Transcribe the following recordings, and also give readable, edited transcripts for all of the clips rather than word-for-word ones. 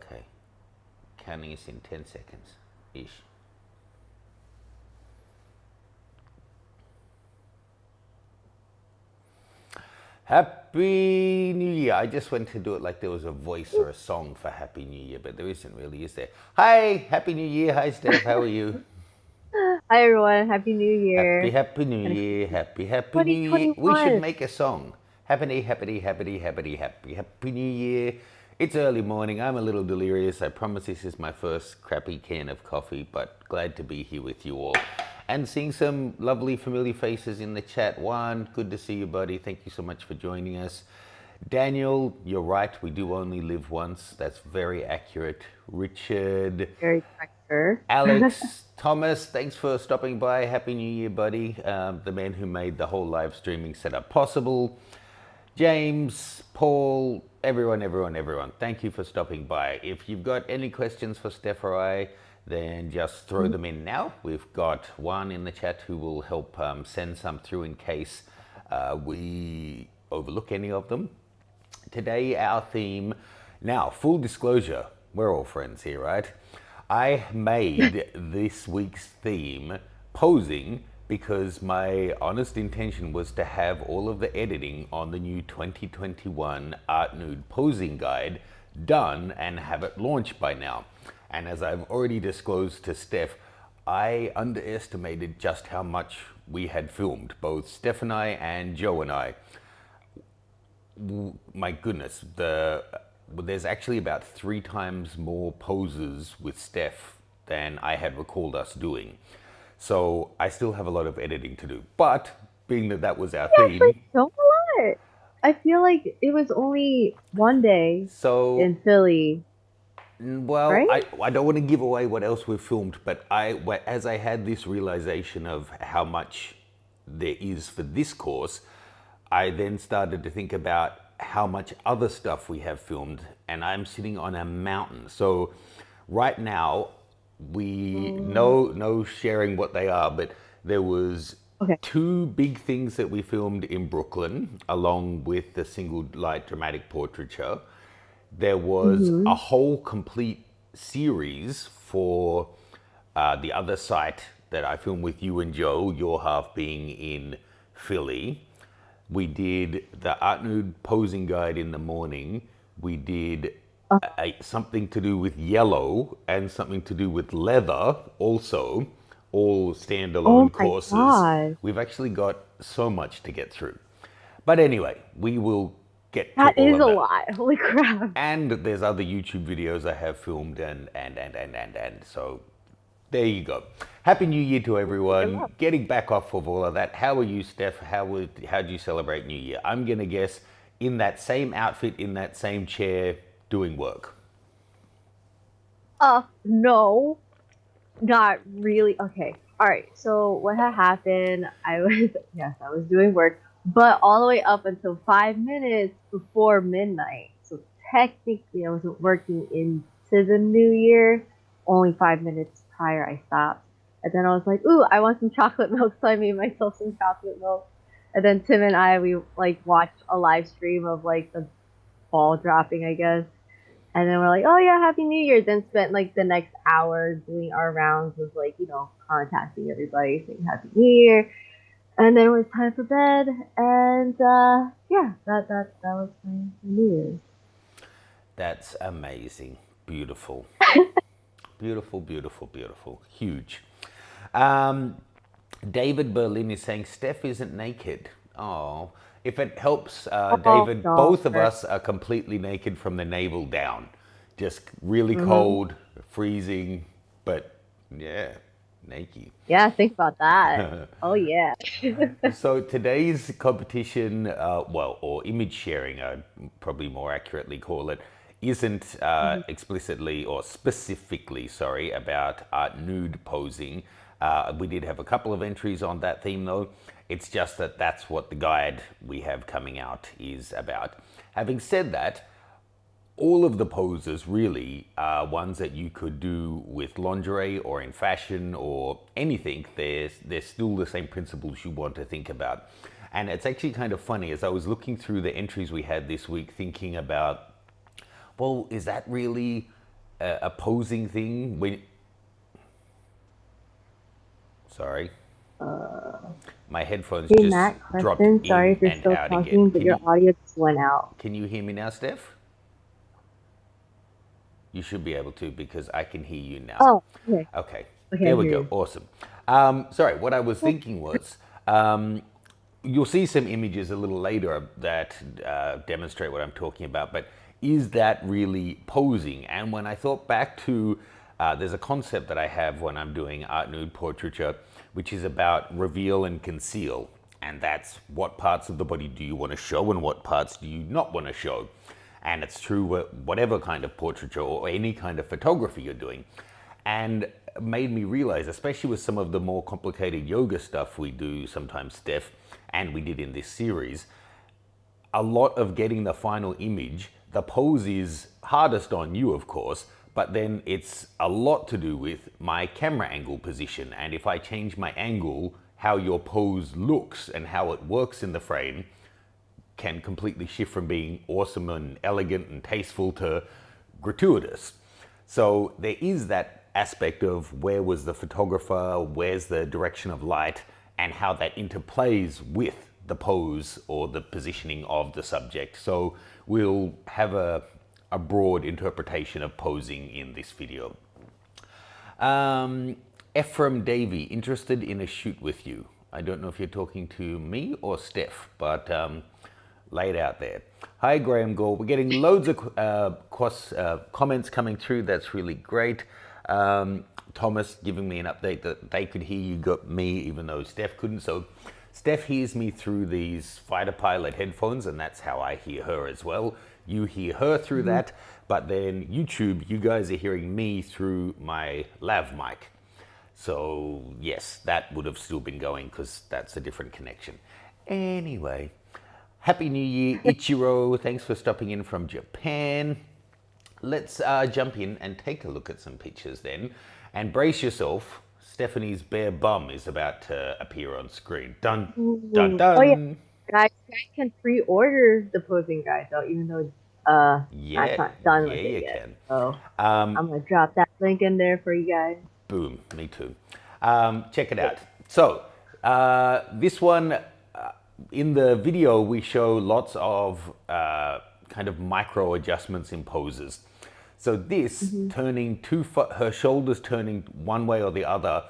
Okay. Counting us in 10 seconds ish. Happy New Year. I just went to do it like there was a voice or a song for Happy New Year, but there isn't really, is there? Hi, Happy New Year. Hi, Steph. How are you? Hi everyone, Happy New Happy, Year Happy New and Year. Happy, Happy New Year. We should 2021. make a song. Happy, happy, happy, happy, happy, happy New Year. It's early morning. I'm a little delirious. I promise this is my first crappy can of coffee, but glad to be here with you all. And seeing some lovely familiar faces in the chat. Juan, good to see you, buddy. Thank you so much for joining us. Daniel, you're right. We do only live once. That's very accurate. Richard, Very correct. Alex, Thomas, thanks for stopping by. Happy New Year, buddy. The man who made the whole live streaming setup possible. James, Paul, everyone. Thank you for stopping by. If you've got any questions for Steph or I, then just throw them in now. We've got one in the chat who will help send some through in case we overlook any of them. Today, our theme, now, full disclosure, we're all friends here, right? I made this week's theme posing because my honest intention was to have all of the editing on the new 2021 Art Nude Posing Guide done and have it launched by now. And as I've already disclosed to Steph, I underestimated just how much we had filmed, both Steph and I and Joe and I. My goodness, there's actually about 3 times more poses with Steph than I had recalled us doing. So I still have a lot of editing to do. But being that that was our You actually theme, filmed a lot. I feel like it was only one day so in Philly, well, right? I don't want to give away what else we've filmed, but as I had this realization of how much there is for this course, I then started to think about how much other stuff we have filmed, and I'm sitting on a mountain. So right now, we no sharing what they are, but there was Okay. 2 big things that we filmed in Brooklyn, along with the single light dramatic portraiture. There was a Mm-hmm. whole complete series for the other site that I filmed with you and Joe, your half being in Philly. We did the Art Nude Posing Guide in the morning. We did something to do with yellow and something to do with leather also, all Oh standalone my courses. God. We've actually got so much to get through. But anyway, we will get to That all is of a that. lot. Holy crap. And there's other YouTube videos I have filmed and. So there you go. Happy New Year to I everyone. love Getting back off of all of that. How are you, Steph? How'd you celebrate New Year? I'm gonna guess in that same outfit, in that same chair, doing work. no, not really. Okay. All right. So what had happened, I was, yes, I was doing work, but all the way up until 5 minutes before midnight. So technically I wasn't working into the new year. Only 5 minutes prior I stopped. And then I was like, ooh, I want some chocolate milk. So I made myself some chocolate milk. And then Tim and I, we like watched a live stream of like the ball dropping, I guess. And then we're like, oh yeah, Happy New Year. Then spent like the next hour doing our rounds of like, contacting everybody, saying Happy New Year. And then it was time for bed. And yeah, that was my New Year's. That's amazing. Beautiful. Beautiful, beautiful, beautiful. Huge. Um, David Berlin is saying Steph isn't naked. Oh, if it helps, Oh David, no. both of us are completely naked from the navel down. Just really Mm-hmm. cold, freezing, but yeah, naked. Yeah, think about that. Oh yeah. So today's competition, or image sharing, I'd probably more accurately call it, isn't Mhm. explicitly or specifically, sorry, about nude posing. We did have a couple of entries on that theme though. It's just that that's what the guide we have coming out is about. Having said that, all of the poses really are ones that you could do with lingerie or in fashion or anything. There's still the same principles you want to think about. And it's actually kind of funny as I was looking through the entries we had this week thinking about, well, is that really a posing thing when. Sorry, my headphones Hey just Matt, dropped question. Sorry in if you're and still out again. talking, but your audio just went out. Can you hear me now, Steph? You should be able to because I can hear you now. Oh, okay. Okay, Okay, I there we hear go. you. Awesome. Sorry, what I was thinking was you'll see some images a little later that demonstrate what I'm talking about, but is that really posing? And when I thought back to, there's a concept that I have when I'm doing art nude portraiture, which is about reveal and conceal. And that's what parts of the body do you want to show and what parts do you not want to show. And it's true whatever kind of portraiture or any kind of photography you're doing. And made me realize, especially with some of the more complicated yoga stuff we do sometimes, Steph, and we did in this series, a lot of getting the final image, the pose is hardest on you, of course, but then it's a lot to do with my camera angle position. And if I change my angle, how your pose looks and how it works in the frame can completely shift from being awesome and elegant and tasteful to gratuitous. So there is that aspect of where was the photographer, where's the direction of light, and how that interplays with the pose or the positioning of the subject. So we'll have a broad interpretation of posing in this video. Ephraim Davey, interested in a shoot with you. I don't know if you're talking to me or Steph, but laid out there. Hi, Graham Gore. We're getting loads of comments coming through. That's really great. Thomas giving me an update that they could hear you, got me, even though Steph couldn't. So Steph hears me through these fighter pilot headphones, and that's how I hear her as well. You hear her through that, but then YouTube, you guys are hearing me through my lav mic. So yes, that would have still been going because that's a different connection. Anyway, Happy New Year, Ichiro. Thanks for stopping in from Japan. Let's jump in and take a look at some pictures then. And brace yourself, Stephanie's bare bum is about to appear on screen. Dun, dun, Ooh. Oh yeah, dun. guys can pre-order the posing guide though, even though Matt's Yeah, not done yeah, with it you yet. can. So I'm gonna drop that link in there for you guys. Boom, me too. Check it out. So, this one, in the video, we show lots of kind of micro adjustments in poses. So this, turning her shoulders turning one way or the other,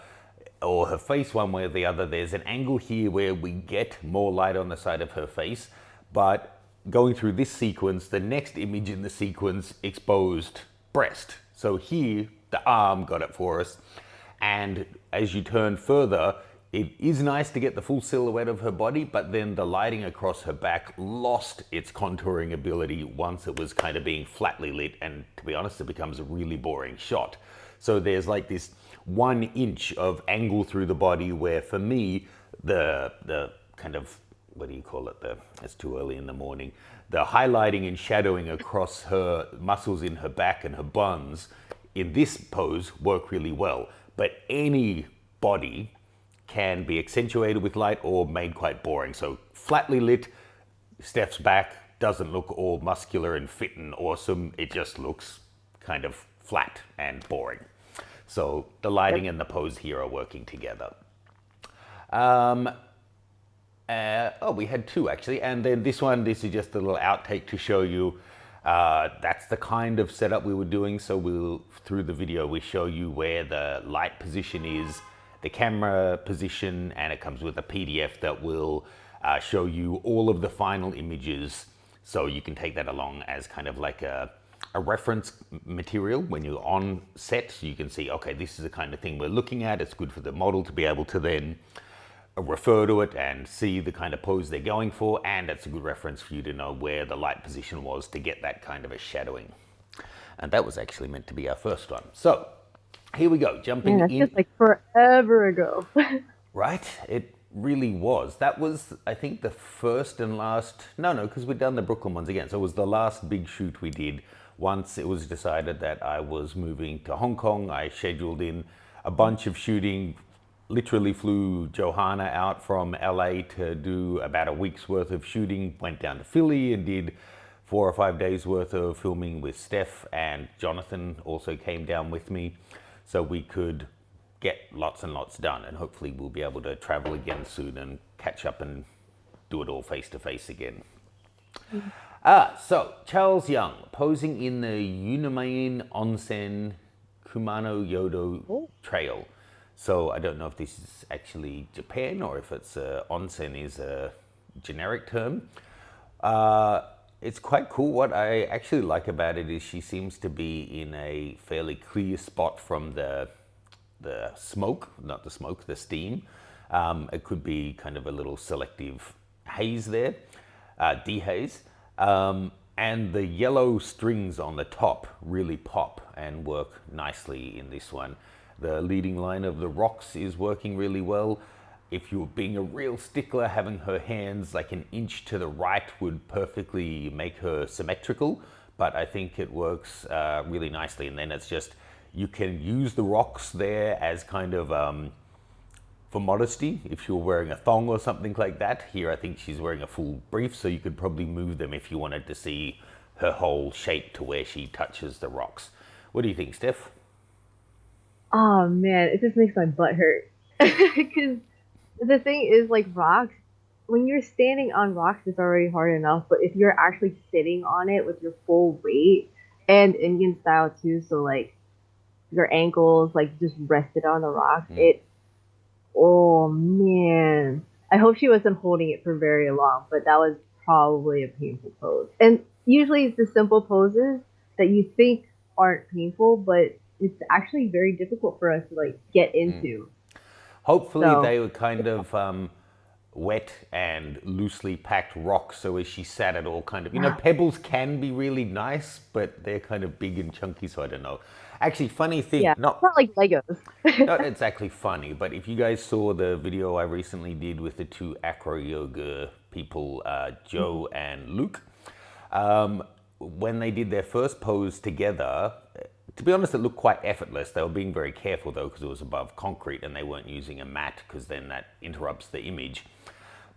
or her face one way or the other, there's an angle here where we get more light on the side of her face, but going through this sequence, the next image in the sequence exposed breast. So here, the arm got it for us. And as you turn further, it is nice to get the full silhouette of her body, but then the lighting across her back lost its contouring ability once it was kind of being flatly lit. And to be honest, it becomes a really boring shot. So there's like this 1 inch of angle through the body where for me, the kind of, what do you call it? It's too early in the morning. The highlighting and shadowing across her muscles in her back and her buns in this pose work really well. But any body can be accentuated with light or made quite boring. So flatly lit, Steph's back doesn't look all muscular and fit and awesome. It just looks kind of flat and boring. So the lighting and the pose here are working together. We had 2 actually. And then this is just a little outtake to show you that's the kind of setup we were doing. So through the video, we show you where the light position is, the camera position, and it comes with a PDF that will show you all of the final images. So you can take that along as kind of like a reference material when you're on set. You can see, okay, this is the kind of thing we're looking at. It's good for the model to be able to then refer to it and see the kind of pose they're going for. And it's a good reference for you to know where the light position was to get that kind of a shadowing. And that was actually meant to be our first one. So here we go, jumping That's in. just like forever ago. Right? It really was. That was, I think, the first and last, no, because we'd done the Brooklyn ones again. So it was the last big shoot we did. Once it was decided that I was moving to Hong Kong, I scheduled in a bunch of shooting, literally flew Johanna out from LA to do about a week's worth of shooting, went down to Philly and did 4 or 5 days worth of filming with Steph, and Jonathan also came down with me, so we could get lots and lots done, and hopefully we'll be able to travel again soon and catch up and do it all face to face again. So Charles Young posing in the Yunamain Onsen Kumano Yodo Oh. Trail. So I don't know if this is actually Japan or if it's onsen is a generic term. It's quite cool. What I actually like about it is she seems to be in a fairly clear spot from the smoke, not the smoke, the steam. It could be kind of a little selective haze there, dehaze. And the yellow strings on the top really pop and work nicely in this one. The leading line of the rocks is working really well. If you're being a real stickler, having her hands like an inch to the right would perfectly make her symmetrical, but I think it works really nicely. And then it's just, you can use the rocks there as kind of for modesty, if you're wearing a thong or something like that. Here I think she's wearing a full brief, so you could probably move them if you wanted to see her whole shape to where she touches the rocks. What do you think, Steph? Oh man, it just makes my butt hurt. Because the thing is, like rocks, when you're standing on rocks, it's already hard enough. But if you're actually sitting on it with your full weight and Indian style too, so like your ankles like just rested on the rocks, oh man. I hope she wasn't holding it for very long, but that was probably a painful pose. And usually it's the simple poses that you think aren't painful, but it's actually very difficult for us to like get into. Hopefully So they were kind of wet and loosely packed rocks, so as she sat it all kind of, pebbles can be really nice, but they're kind of big and chunky, so I don't know. Actually, funny thing, yeah, it's not like Legos. not exactly funny, but if you guys saw the video I recently did with the two acro yoga people, Joe and Luke, when they did their first pose together, to be honest, it looked quite effortless. They were being very careful though, because it was above concrete and they weren't using a mat, because then that interrupts the image.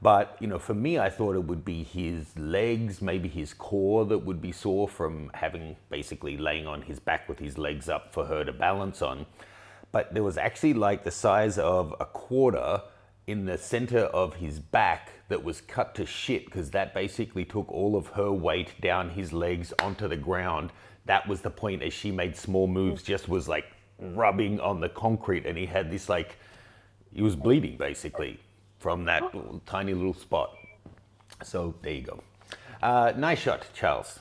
But, for me, I thought it would be his legs, maybe his core that would be sore from having basically laying on his back with his legs up for her to balance on. But there was actually like the size of a quarter in the center of his back that was cut to shit, because that basically took all of her weight down his legs onto the ground. That was the point, as she made small moves, just was like rubbing on the concrete, and he had this like, he was bleeding basically from that tiny little spot. So there you go. Nice shot, Charles.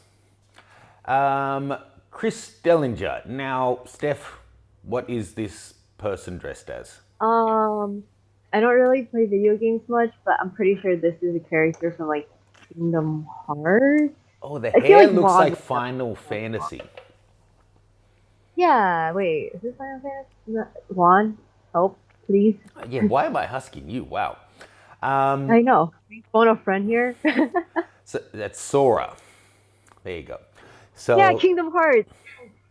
Chris Dellinger. Now, Steph, what is this person dressed as? I don't really play video games much, but I'm pretty sure this is a character from like Kingdom Hearts. Oh, the I feel hair like looks Ron like would have Final Fantasy. Yeah, wait, is this Final Fantasy? Juan, help, please. Yeah, why am I husking you? Wow. I know. Phone a friend here. So that's Sora. There you go. Yeah, So Kingdom Hearts.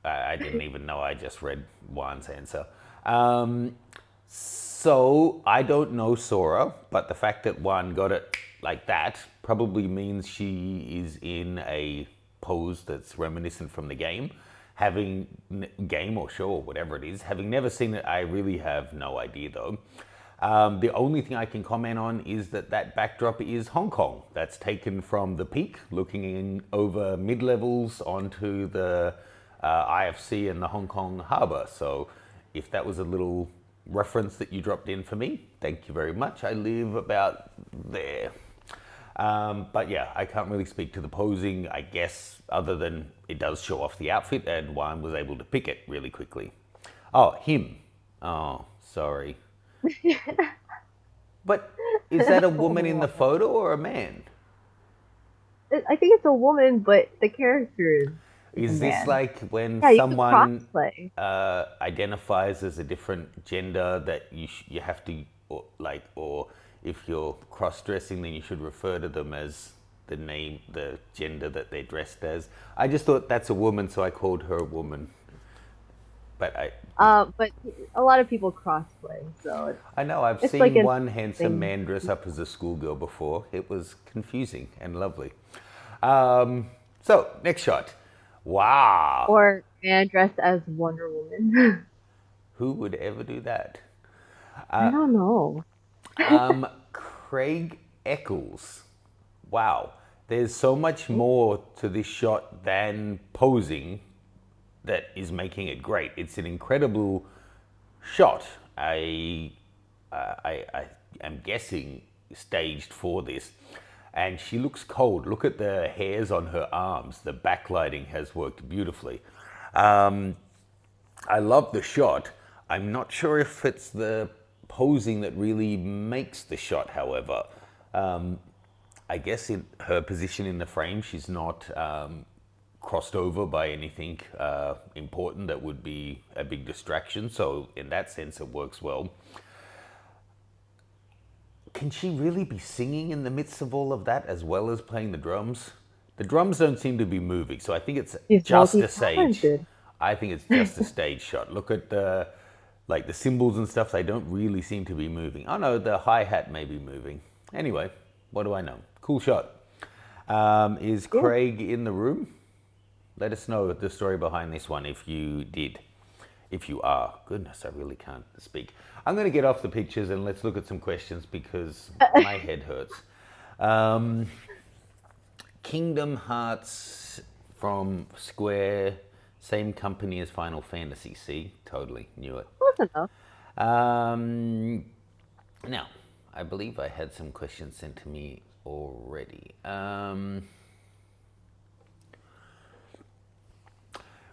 I didn't even know. I just read Juan's answer. So I don't know Sora, but the fact that Juan got it like that probably means she is in a pose that's reminiscent from the game. Having game or show or whatever it is, having never seen it, I really have no idea though. The only thing I can comment on is that that backdrop is Hong Kong. That's taken from the peak, looking in over mid-levels onto the IFC and the Hong Kong harbour. So if that was a little reference that you dropped in for me, thank you very much. I live about there. But yeah, I can't really speak to the posing, I guess, other than it does show off the outfit, and Juan was able to pick it really quickly. Oh, him. Oh, sorry. But is that a woman in the photo or a man? I think it's a woman, but the character is a Is this man. like when Yeah, you can someone crossplay. identifies as a different gender that you have to, or if you're cross-dressing, then you should refer to them as the name, the gender that they're dressed as? I just thought that's a woman, so I called her a woman. But But a lot of people crossplay, so I know I've it's like seen a one handsome thing. man dress up as a schoolgirl before. It was confusing and lovely. Um, So, next shot. Wow. Or man dressed as Wonder Woman. Who would ever do that? I don't know. Craig Eccles. Wow. There's so much more to this shot than posing that is making it great. It's an incredible shot. I am guessing staged for this. And she looks cold. Look at the hairs on her arms. The backlighting has worked beautifully. I love the shot. I'm not sure if it's the posing that really makes the shot, however. I guess in her position in the frame, she's not crossed over by anything important that would be a big distraction. So in that sense, it works well. Can she really be singing in the midst of all of that as well as playing the drums? The drums don't seem to be moving, so I think it's She's just a stage. multi-talented. I think it's just a stage shot. Look at the cymbals and stuff, they don't really seem to be moving. Oh no, the hi-hat may be moving. Anyway, what do I know? Cool shot. Is Craig in the room? Let us know the story behind this one if you did. If you are. Goodness, I really can't speak. I'm going to get off the pictures and let's look at some questions because my head hurts. Kingdom Hearts from Square, same company as Final Fantasy. See, totally knew it. Close enough. Now, I believe I had some questions sent to me already.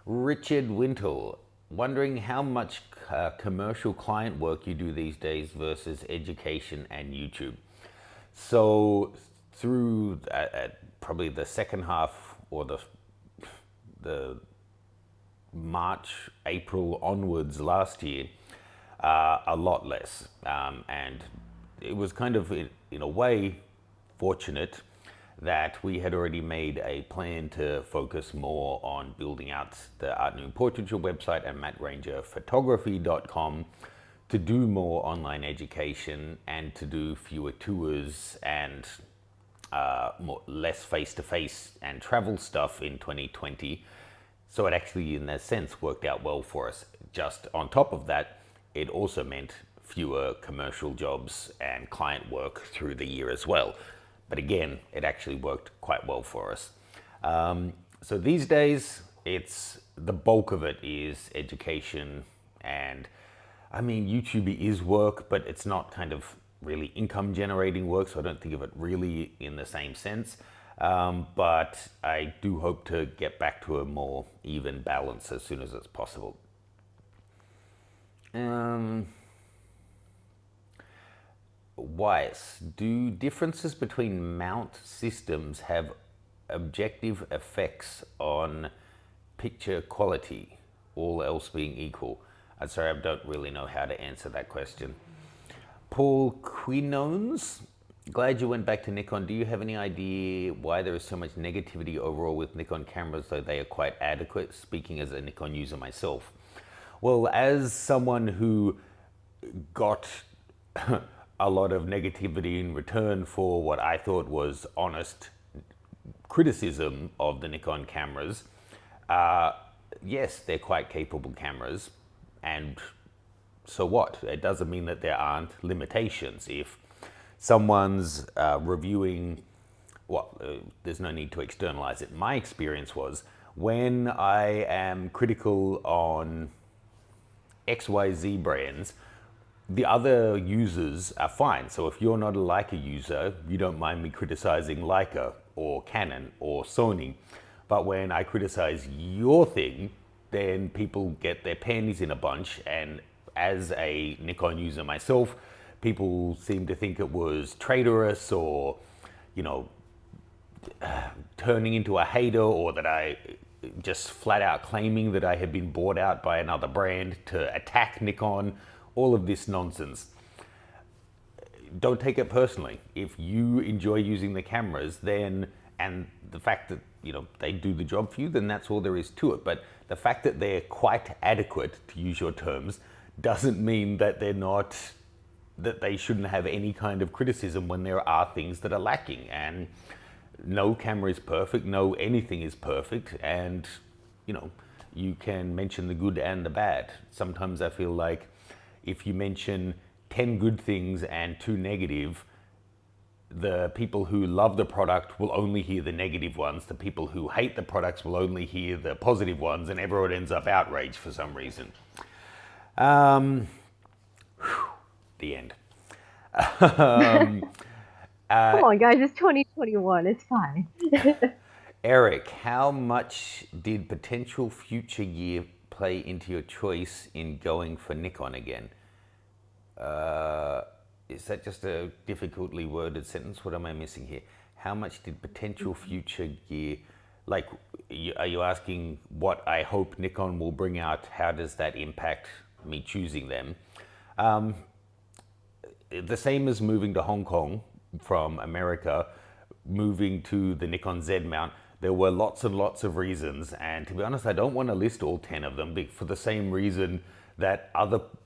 Richard Wintle, wondering how much commercial client work you do these days versus education and YouTube. So through probably the second half or the March, April onwards last year, a lot less. And it was kind of, in a way, fortunate that we had already made a plan to focus more on building out the Art New Portraiture website and mattgrangerphotography.com to do more online education and to do fewer tours and less face-to-face and travel stuff in 2020. So it actually, in that sense, worked out well for us. Just on top of that, it also meant fewer commercial jobs and client work through the year as well. But again, it actually worked quite well for us. So these days, it's the bulk of it is education, and I mean, YouTube is work, but it's not kind of really income generating work, so I don't think of it really in the same sense. But I do hope to get back to a more even balance as soon as it's possible. Weiss, do differences between mount systems have objective effects on picture quality, all else being equal? I'm sorry, I don't really know how to answer that question. Paul Quinones, glad you went back to Nikon. Do you have any idea why there is so much negativity overall with Nikon cameras, though they are quite adequate, speaking as a Nikon user myself? Well, as someone who got a lot of negativity in return for what I thought was honest criticism of the Nikon cameras, yes, they're quite capable cameras, and so what? It doesn't mean that there aren't limitations. If someone's reviewing, well, there's no need to externalize it. My experience was when I am critical on XYZ brands, the other users are fine. So if you're not a Leica user, you don't mind me criticizing Leica or Canon or Sony. But when I criticize your thing, then people get their panties in a bunch. And as a Nikon user myself, people seem to think it was traitorous or, you know, turning into a hater, or that I just flat out claiming that I had been bought out by another brand to attack Nikon. All of this nonsense. Don't take it personally. If you enjoy using the cameras, then, and the fact that, you know, they do the job for you, then that's all there is to it. But the fact that they're quite adequate, to use your terms, doesn't mean that they're not, that they shouldn't have any kind of criticism when there are things that are lacking. And no camera is perfect, no anything is perfect, and you know, you can mention the good and the bad. Sometimes I feel like if you mention 10 good things and 2 negative, the people who love the product will only hear the negative ones. The people who hate the products will only hear the positive ones, and everyone ends up outraged for some reason. Um, the end. Come on, guys, it's 2021. It's fine. Eric, how much did potential future year play into your choice in going for Nikon again? Is that just a difficultly worded sentence? What am I missing here? How much did potential future gear, like, are you asking what I hope Nikon will bring out? How does that impact me choosing them? The same as moving to Hong Kong from America, moving to the Nikon Z mount, there were lots and lots of reasons. And to be honest, I don't want to list all 10 of them for the same reason that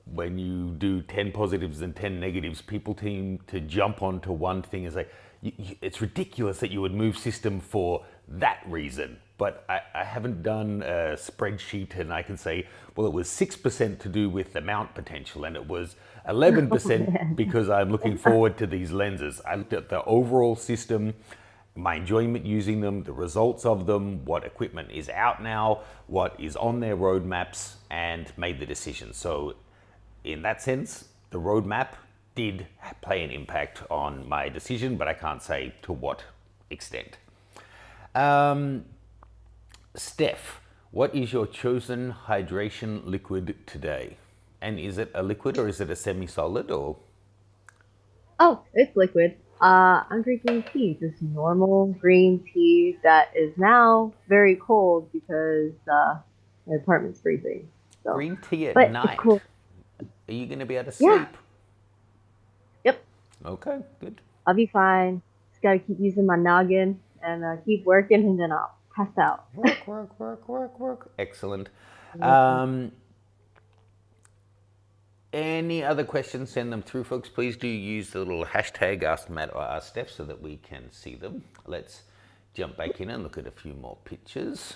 when you do 10 positives and 10 negatives, people seem to jump onto one thing and say, it's ridiculous that you would move system for that reason. But I haven't done a spreadsheet and I can say, well, it was 6% to do with the mount potential and it was 11% because I'm looking forward to these lenses. I looked at the overall system, my enjoyment using them, the results of them, what equipment is out now, what is on their roadmaps, and made the decision. So in that sense, the roadmap did play an impact on my decision, but I can't say to what extent. Steph, what is your chosen hydration liquid today? And is it a liquid or is it a semi-solid or? Oh, it's liquid. I'm drinking tea, just normal green tea that is now very cold because my apartment's freezing. So, Green tea at but it's night? cool. Are you going to be able to Yeah. sleep? Yep. Okay, good. I'll be fine. Just gotta keep using my noggin and keep working, and then I'll pass out. Work. Excellent. Mhm. Any other questions, send them through, folks. Please do use the little hashtag Ask Matt or Ask Steph so that we can see them. Let's jump back in and look at a few more pictures.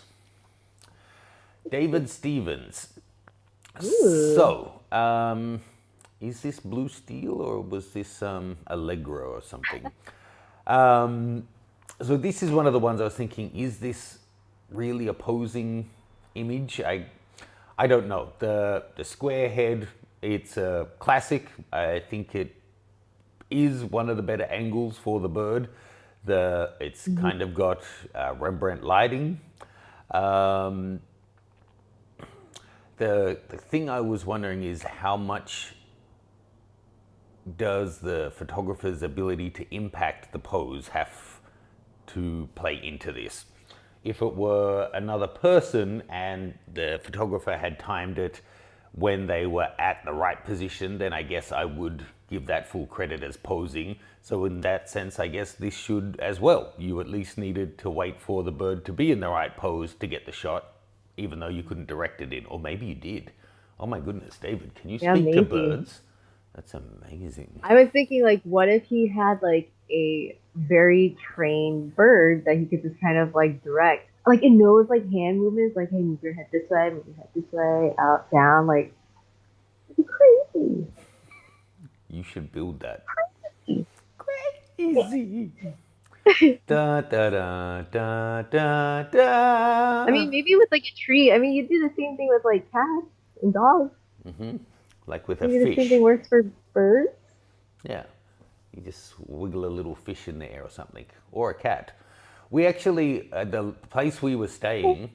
David Stevens. Ooh. So, is this Blue Steel or was this Allegro or something? So this is one of the ones I was thinking, is this really a posing image? I don't know. The square head, it's a classic. I think it is one of the better angles for the bird. It's kind of got Rembrandt lighting. The thing I was wondering is how much does the photographer's ability to impact the pose have to play into this? If it were another person and the photographer had timed it when they were at the right position, then I guess I would give that full credit as posing. So in that sense, I guess this should as well. You at least needed to wait for the bird to be in the right pose to get the shot, even though you couldn't direct it in, or maybe you did. Oh my goodness, David, can you Yeah, speak to maybe. birds? That's amazing. I was thinking, like, what if he had like a very trained bird that he could just kind of like direct, like it knows like hand movements, like hey, move your head this way, move your head this way, out, down, like it'd be crazy. You should build that. Crazy. Da da da da da I da. mean, maybe with like a tree. I mean, you do the same thing with like cats and dogs. Like with a Maybe the same thing fish. works for birds. Yeah. You just wiggle a little fish in the air or something, or a cat. We actually, at the place we were staying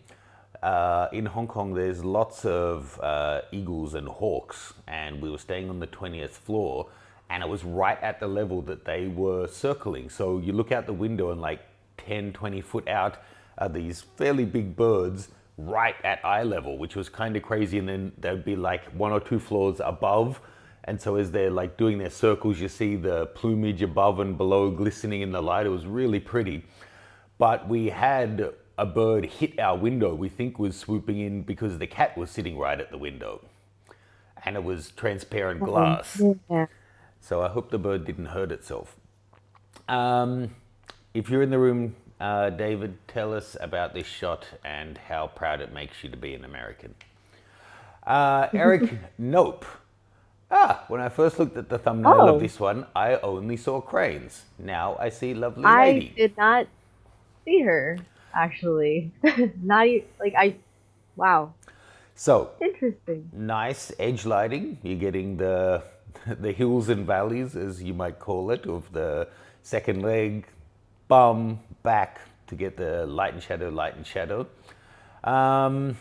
in Hong Kong, there's lots of eagles and hawks, and we were staying on the 20th floor, and it was right at the level that they were circling. So you look out the window and like 10, 20 foot out are these fairly big birds right at eye level, which was kind of crazy. And then there'd be like 1 or 2 floors above. And so as they're like doing their circles, you see the plumage above and below glistening in the light. It was really pretty. But we had a bird hit our window, we think was swooping in because the cat was sitting right at the window. And it was transparent Oh, glass. yeah. So I hope the bird didn't hurt itself. If you're in the room, David, tell us about this shot and how proud it makes you to be an American. Eric, nope. When I first looked at the thumbnail of Oh, this one, I only saw cranes. Now I see lovely I lady. did not see her actually. Not like I. Wow, So, interesting. nice edge lighting. You're getting the the hills and valleys, as you might call it, of the second leg, bum, back to get the light and shadow, light and shadow. Um,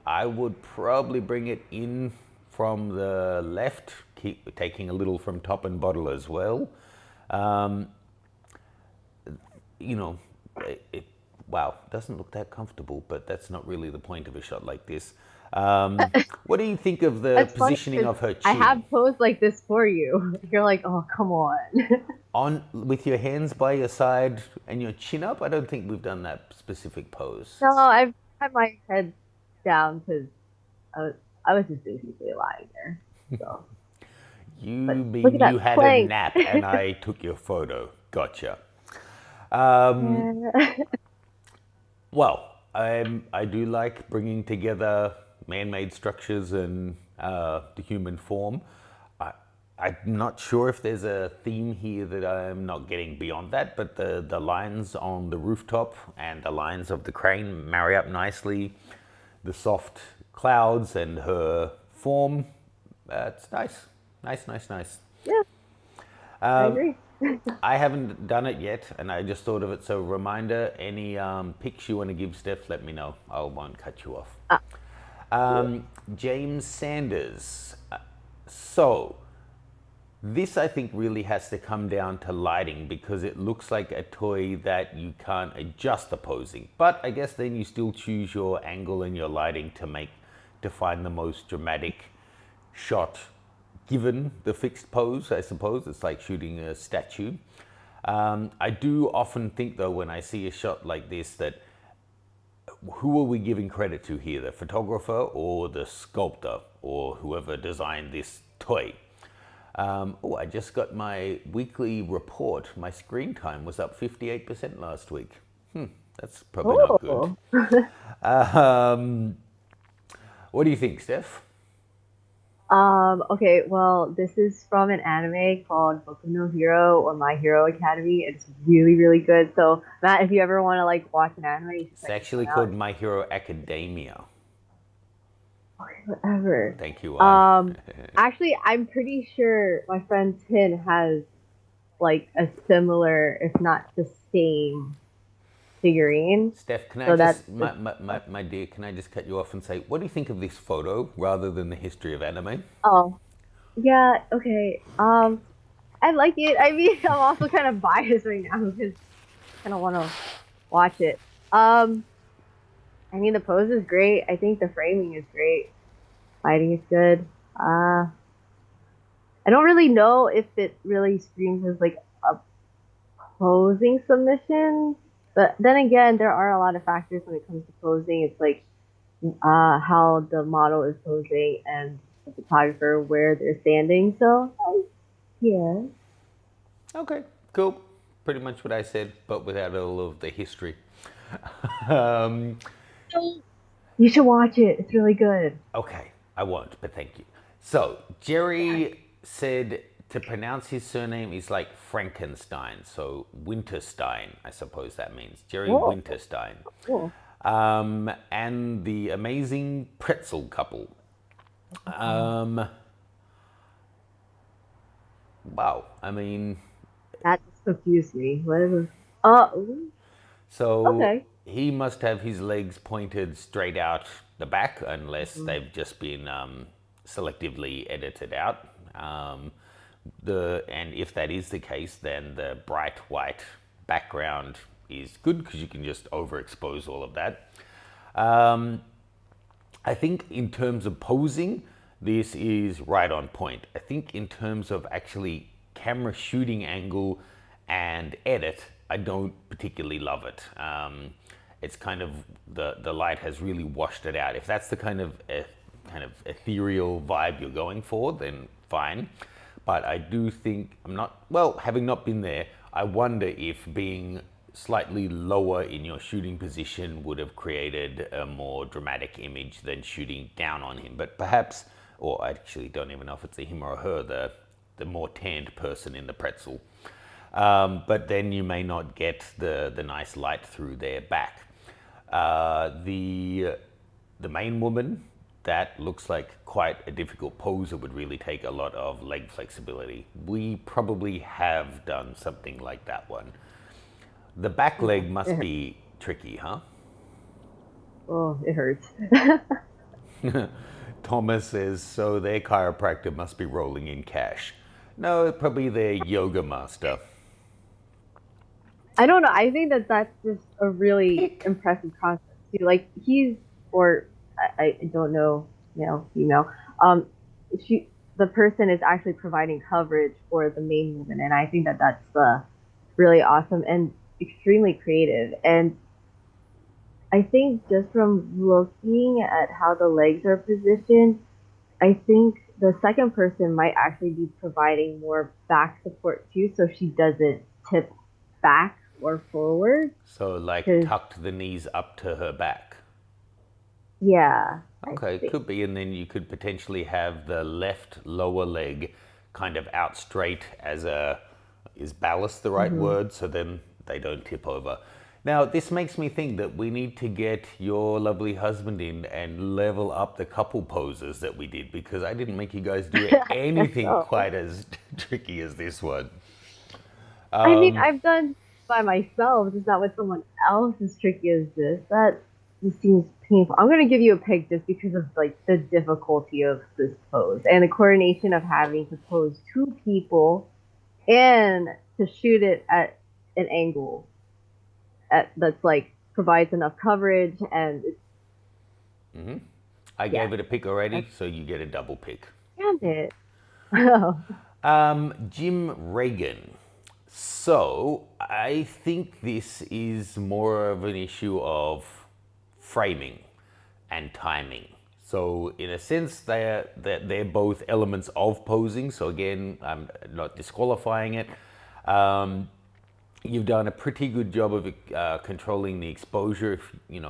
I would probably bring it in from the left, keep taking a little from top and bottle as well. Um, you know, wow, doesn't look that comfortable, but that's not really the point of a shot like this. What do you think of the That's funny positioning because of her I chin? have posed like this for you. You're like, oh, come on. On with your hands by your side and your chin up? I don't think we've done that specific pose. No, I've had my head down because I was, I was just basically lying there. So, You but look mean at you that had a plank. nap and I took your photo? Gotcha. Um, Yeah. Well, I do like bringing together man-made structures and the human form. I, I'm not sure if there's a theme here that I'm not getting beyond that, but the lines on the rooftop and the lines of the crane marry up nicely. The soft clouds and her form, it's nice. Nice, nice, nice. Yeah, I agree. I haven't done it yet, and I just thought of it. So, reminder: any pics you want to give Steph, let me know. I won't cut you off. Ah, cool. James Sanders. So, this I think really has to come down to lighting because it looks like a toy that you can't adjust the posing. But I guess then you still choose your angle and your lighting to find the most dramatic shot given the fixed pose, I suppose. It's like shooting a statue. I do often think, though, when I see a shot like this, that who are we giving credit to here, the photographer or the sculptor or whoever designed this toy? I just got my weekly report. My screen time was up 58% last week. That's probably not good. Oh. Um, what do you think, Steph? Okay, well, this is from an anime called Boku no Hero or My Hero Academy. It's really, really good. So, Matt, if you ever want to like watch an anime, you should It's check this actually one out. called My Hero Academia. Okay, whatever. Thank you, Juan. Um, Actually, I'm pretty sure my friend Tin has like a similar, if not the same, figurine. Steph, can I So that's just, my dear, can I just cut you off and say, what do you think of this photo rather than the history of anime? oh yeah, okay. I like it. I mean, I'm also kind of biased right now because I kind of want to watch it. Um, I mean, the pose is great. I think the framing is great. Lighting is good. Uh, I don't really know if it really screams as like a posing submission, but then again, there are a lot of factors when it comes to posing. It's like how the model is posing and the photographer where they're standing. So, yeah. Okay, cool. Pretty much what I said, but without all of the history. um, You should watch it. It's really good. okay, I won't, but thank you. So, Jerry said to pronounce his surname is like Frankenstein, so Winterstein, I suppose that means. Jerry Whoa, Winterstein. cool. And the amazing pretzel couple. Um, wow, I mean, That just confused me. What is it? Ooh, so okay. he must have his legs pointed straight out the back, unless Mhm. they've just been selectively edited out. And if that is the case, then the bright white background is good because you can just overexpose all of that. Um, I think in terms of posing, this is right on point. I think in terms of actually camera shooting angle and edit, I don't particularly love it. It's kind of the light has really washed it out. If that's the kind of ethereal vibe you're going for, then fine. But I do think I'm not well. Having not been there, I wonder if being slightly lower in your shooting position would have created a more dramatic image than shooting down on him. But perhaps, or I actually don't even know if it's a him or a her, the more tanned person in the pretzel. But then you may not get the nice light through their back. The main woman, that looks like quite a difficult pose. It would really take a lot of leg flexibility. We probably have done something like that one. The back leg must be tricky, huh? Oh, it hurts. Thomas says, so their chiropractor must be rolling in cash. No, probably their yoga master. I don't know. I think that that's just a really impressive concept too. Like he's, or I don't know, male, female. Um, the person is actually providing coverage for the main woman, and I think that that's really awesome and extremely creative. And I think just from looking at how the legs are positioned, I think the second person might actually be providing more back support too, so she doesn't tip back or forward. So like 'Cause- tucked the knees up to her back. Yeah. I Okay, think. could be, and then you could potentially have the left lower leg kind of out straight as a, is ballast the right word? So then they don't tip over. Now, this makes me think that we need to get your lovely husband in and level up the couple poses that we did, because I didn't make you guys do anything so. quite as tricky as this one. I mean, I've done by myself, just not with someone else as tricky as this. That just seems painful. I'm gonna give you a pick just because of like the difficulty of this pose and the coordination of having to pose two people and to shoot it at an angle that's like provides enough coverage and it's, I Yeah. gave it a pick already, so you get a double pick. damn it. Oh. Jim Reagan. So I think this is more of an issue of framing and timing. So in a sense, they're both elements of posing. So again, I'm not disqualifying it. You've done a pretty good job of controlling the exposure. If you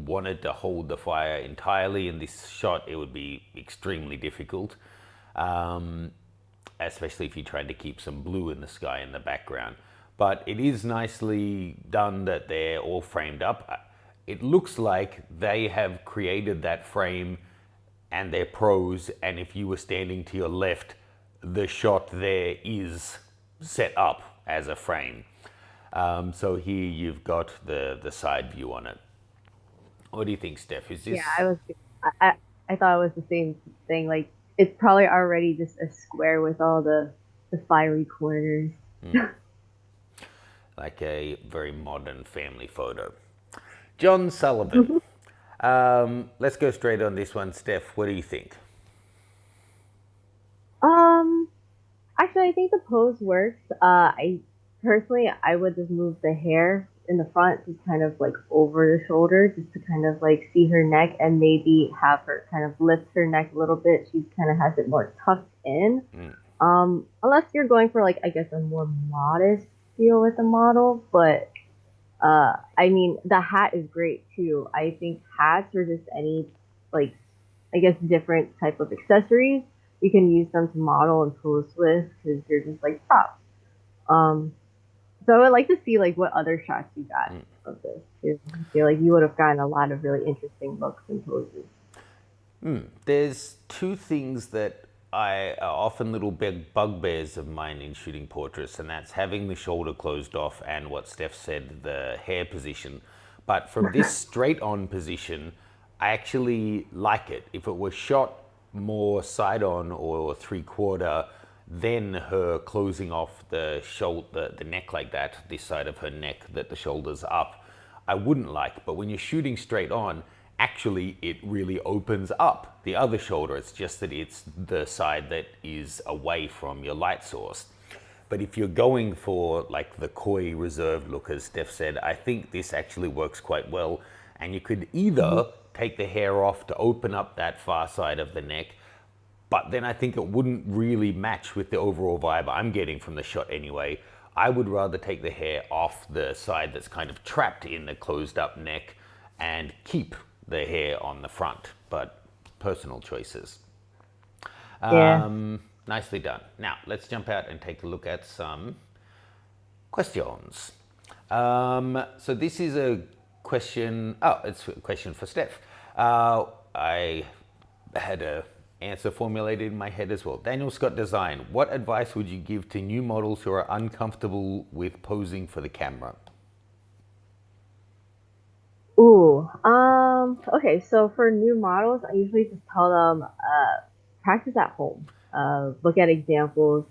wanted to hold the fire entirely in this shot, it would be extremely difficult. Especially if you're trying to keep some blue in the sky in the background. But it is nicely done that they're all framed up. It looks like they have created that frame and they're pros, and if you were standing to your left, the shot there is set up as a frame. So here you've got the side view on it. What do you think, Steph? Is this... Yeah, I thought it was the same thing. Like it's probably already just a square with all the fiery corners. like a very modern family photo. John Sullivan. Let's go straight on this one. Steph, what do you think? Actually, I think the pose works. I would just move the hair in the front, just kind of like over the shoulder, just to kind of like see her neck and maybe have her kind of lift her neck a little bit. She kind of has it more tucked in. Unless you're going for like, I guess, a more modest feel with the model, but I mean, the hat is great too. I think hats or just any, like, I guess, different type of accessories, you can use them to model and pose with because you're just like props. So I would like to see like what other shots you got of this. I feel like you would have gotten a lot of really interesting looks and poses. There's two things that are often little big bugbears of mine in shooting portraits, and that's having the shoulder closed off and what Steph said, the hair position. But from this straight on position, I actually like it. If it was shot more side on or 3/4, then her closing off the shoulder, the neck like that, this side of her neck, that the shoulder's up, I wouldn't like. But when you're shooting straight on, actually it really opens up the other shoulder. It's just that it's the side that is away from your light source. But if you're going for like the coy reserved look, as Steph said, I think this actually works quite well. And you could either take the hair off to open up that far side of the neck, but then I think it wouldn't really match with the overall vibe I'm getting from the shot anyway, I would rather take the hair off the side that's kind of trapped in the closed up neck and keep the hair on the front, but personal choices. Yeah. Nicely done. Now, let's jump out and take a look at some questions. So this is a question, it's a question for Steph. I had a answer formulated in my head as well. Daniel Scott Design, what advice would you give to new models who are uncomfortable with posing for the camera? Ooh. Okay. So for new models, I usually just tell them, practice at home. Look at examples.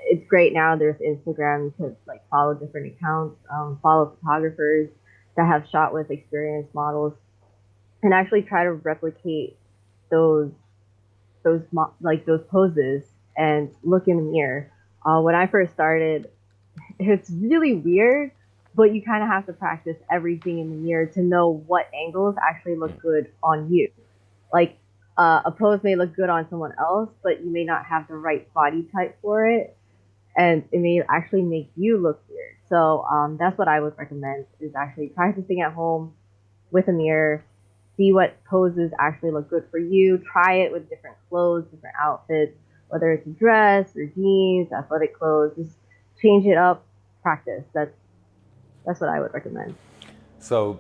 It's great now. There's Instagram. You could like follow different accounts, follow photographers that have shot with experienced models, and actually try to replicate those like those poses and look in the mirror. When I first started, it's really weird, but you kind of have to practice everything in the mirror to know what angles actually look good on you. Like a pose may look good on someone else, but you may not have the right body type for it, and it may actually make you look weird. So that's what I would recommend is actually practicing at home with a mirror, see what poses actually look good for you, try it with different clothes, different outfits, whether it's a dress or jeans, athletic clothes, just change it up, practice. That's what I would recommend. So,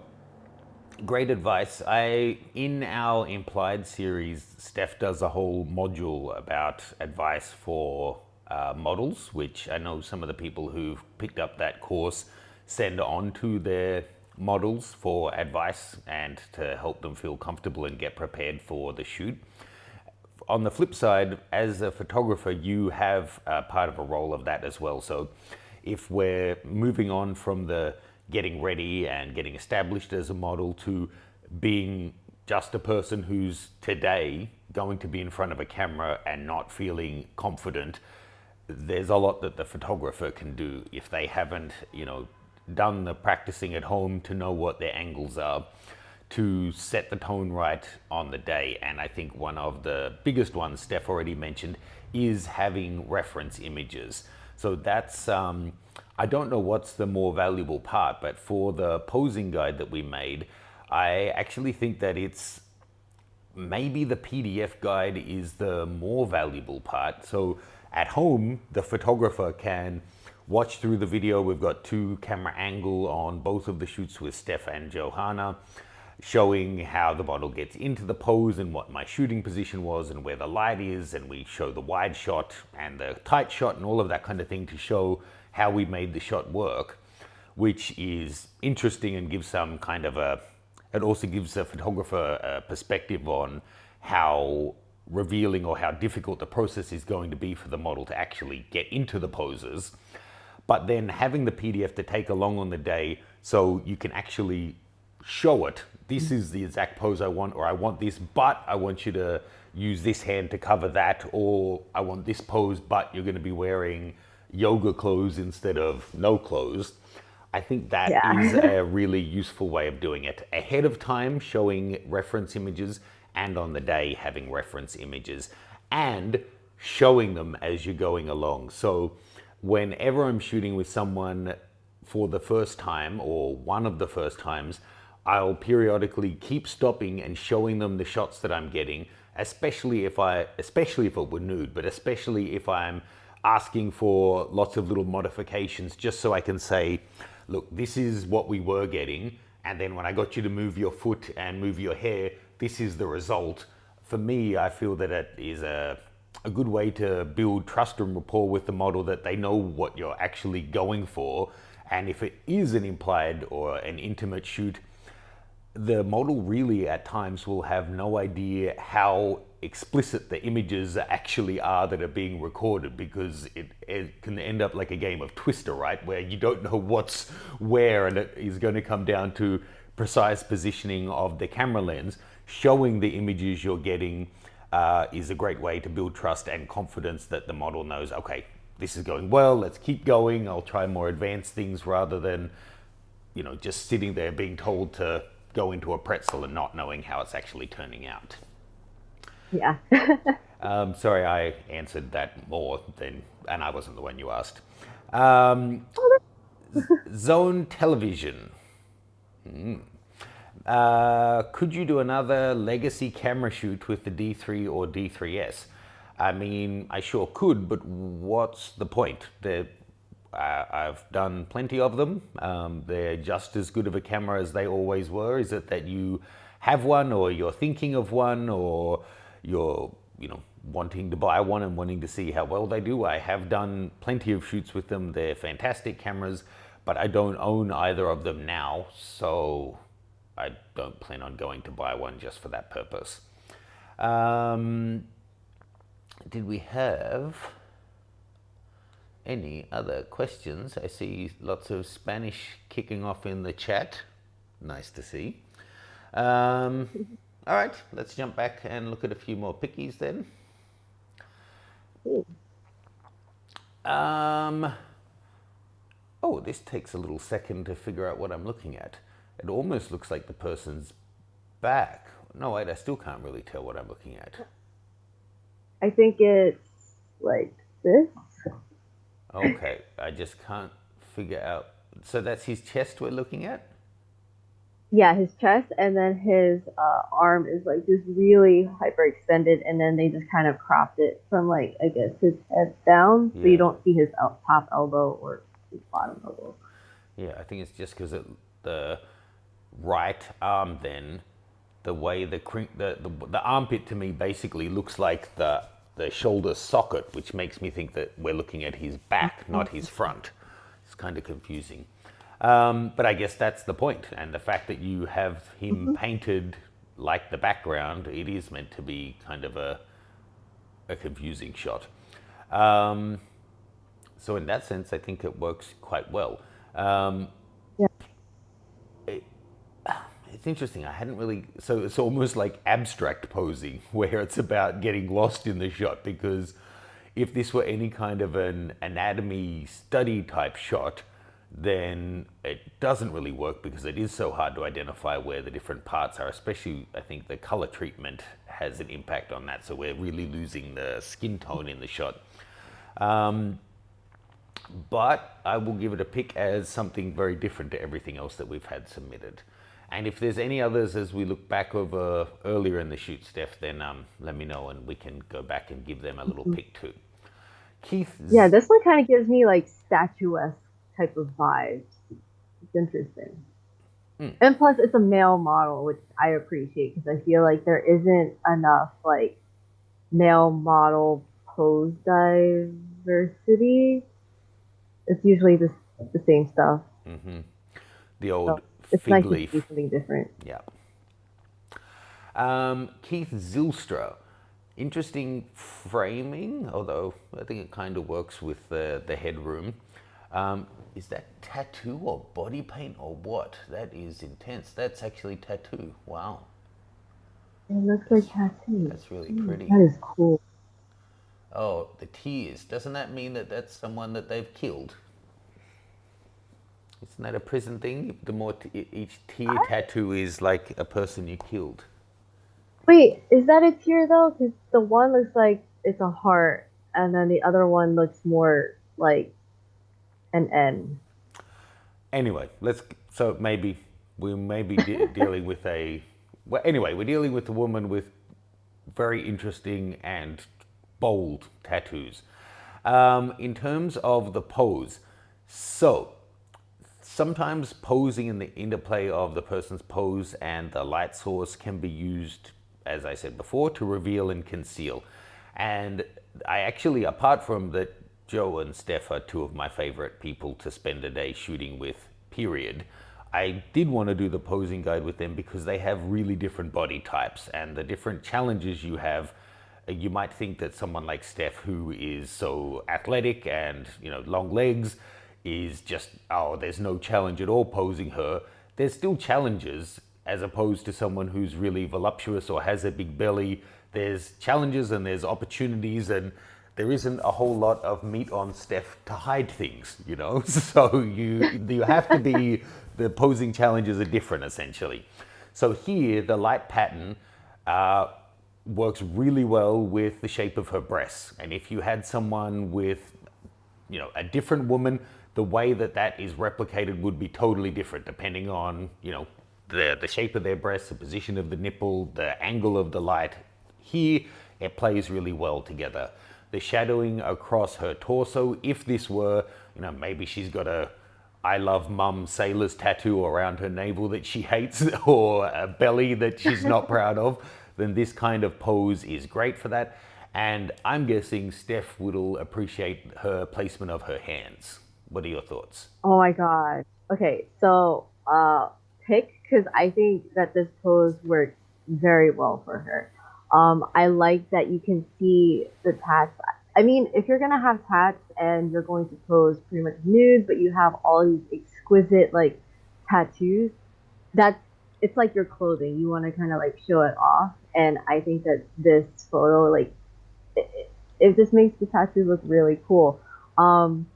great advice. In our implied series, Steph does a whole module about advice for models, which I know some of the people who've picked up that course send on to their models for advice and to help them feel comfortable and get prepared for the shoot. On the flip side, as a photographer, you have part of a role of that as well. So if we're moving on from the getting ready and getting established as a model to being just a person who's today going to be in front of a camera and not feeling confident, there's a lot that the photographer can do if they haven't, done the practicing at home to know what their angles are, to set the tone right on the day. And I think one of the biggest ones Steph already mentioned is having reference images. So that's, I don't know what's the more valuable part, but for the posing guide that we made, I actually think that it's maybe the PDF guide is the more valuable part. So at home, the photographer can watch through the video. We've got 2 camera angle on both of the shoots with Steph and Johanna, showing how the model gets into the pose and what my shooting position was and where the light is, and we show the wide shot and the tight shot and all of that kind of thing to show how we made the shot work, which is interesting and gives some kind of it also gives the photographer a perspective on how revealing or how difficult the process is going to be for the model to actually get into the poses. But then having the PDF to take along on the day so you can actually show it. This is the exact pose I want, or I want this, but I want you to use this hand to cover that, or I want this pose, but you're going to be wearing yoga clothes instead of no clothes. I think that is Yeah. a really useful way of doing it. Ahead of time, showing reference images, and on the day, having reference images, and showing them as you're going along. So whenever I'm shooting with someone for the first time, or one of the first times, I'll periodically keep stopping and showing them the shots that I'm getting, especially if it were nude, but especially if I'm asking for lots of little modifications, just so I can say, look, this is what we were getting, and then when I got you to move your foot and move your hair, this is the result. For me, I feel that it is a good way to build trust and rapport with the model, that they know what you're actually going for. And if it is an implied or an intimate shoot, the model really at times will have no idea how explicit the images actually are that are being recorded, because it can end up like a game of Twister, right? Where you don't know what's where, and it is going to come down to precise positioning of the camera lens. Showing the images you're getting is a great way to build trust and confidence that the model knows, okay, this is going well, let's keep going, I'll try more advanced things, rather than, just sitting there being told to go into a pretzel and not knowing how it's actually turning out. Yeah. Sorry, I answered that more than, and I wasn't the one you asked. Um, Zone Television. Could you do another legacy camera shoot with the D3 or D3S? I mean, I sure could, but what's the point? I've done plenty of them. They're just as good of a camera as they always were. Is it that you have one, or you're thinking of one, or you're, wanting to buy one and wanting to see how well they do? I have done plenty of shoots with them. They're fantastic cameras, but I don't own either of them now, so I don't plan on going to buy one just for that purpose. Did we have any other questions? I see lots of Spanish kicking off in the chat. Nice to see. All right, let's jump back and look at a few more pickies then. Oh, this takes a little second to figure out what I'm looking at. It almost looks like the person's back. No, wait, I still can't really tell what I'm looking at. I think it's like this. Okay, I just can't figure out. So that's his chest we're looking at? Yeah, his chest, and then his arm is like just really hyperextended, and then they just kind of cropped it from like, I guess, his head down, so you don't see his top elbow or his bottom elbow. Yeah, I think it's just because the right arm, then the way the armpit to me basically looks like the shoulder socket, which makes me think that we're looking at his back, not his front. It's kind of confusing. But I guess that's the point. And the fact that you have him painted like the background, it is meant to be kind of a confusing shot. So in that sense, I think it works quite well. Yeah. It's interesting. I hadn't really. So it's almost like abstract posing, where it's about getting lost in the shot. Because if this were any kind of an anatomy study type shot, then it doesn't really work because it is so hard to identify where the different parts are. Especially, I think the color treatment has an impact on that. So we're really losing the skin tone in the shot. But I will give it a pick as something very different to everything else that we've had submitted. And if there's any others as we look back over earlier in the shoot, Steph, then let me know and we can go back and give them a little pick too. Keith? Yeah, this one kind of gives me like statuesque type of vibes. It's interesting. And plus, it's a male model, which I appreciate because I feel like there isn't enough like male model pose diversity. It's usually the same stuff. Mm-hmm. The old it's fig nice leaf. to see something different. Yeah. Keith Zilstra. Interesting framing, although I think it kind of works with the headroom. Is that tattoo or body paint or what? That is intense. That's actually tattoo. Wow. It looks like tattoo. That's really pretty. That is cool. Oh, the tears. Doesn't that mean that that's someone that they've killed? Isn't that a prison thing? The more each tear tattoo is like a person you killed. Wait, is that a tear though? Because the one looks like it's a heart, and then the other one looks more like an N. Anyway, so maybe we may be dealing with we're dealing with a woman with very interesting and bold tattoos. In terms of the pose, so sometimes posing and the interplay of the person's pose and the light source can be used, as I said before, to reveal and conceal. And I actually, apart from that, Joe and Steph are two of my favorite people to spend a day shooting with, period. I did want to do the posing guide with them because they have really different body types and the different challenges you have. You might think that someone like Steph, who is so athletic and long legs, is just, there's no challenge at all posing her. There's still challenges, as opposed to someone who's really voluptuous or has a big belly. There's challenges and there's opportunities, and there isn't a whole lot of meat on Steph to hide things, So you have to be, the posing challenges are different essentially. So here, the light pattern works really well with the shape of her breasts. And if you had someone with, a different woman, the way that that is replicated would be totally different depending on, the shape of their breasts, the position of the nipple, the angle of the light. Here, it plays really well together. The shadowing across her torso, if this were, maybe she's got a I love mum sailor's tattoo around her navel that she hates, or a belly that she's not proud of, then this kind of pose is great for that. And I'm guessing Steph will appreciate her placement of her hands. What are your thoughts? Oh my god. Okay, so pick because I think that this pose works very well for her. I like that you can see the tats. I mean, if you're gonna have tats and you're going to pose pretty much nude, but you have all these exquisite like tattoos, that's it's like your clothing. You want to kind of like show it off, and I think that this photo like it just makes the tattoos look really cool. Um,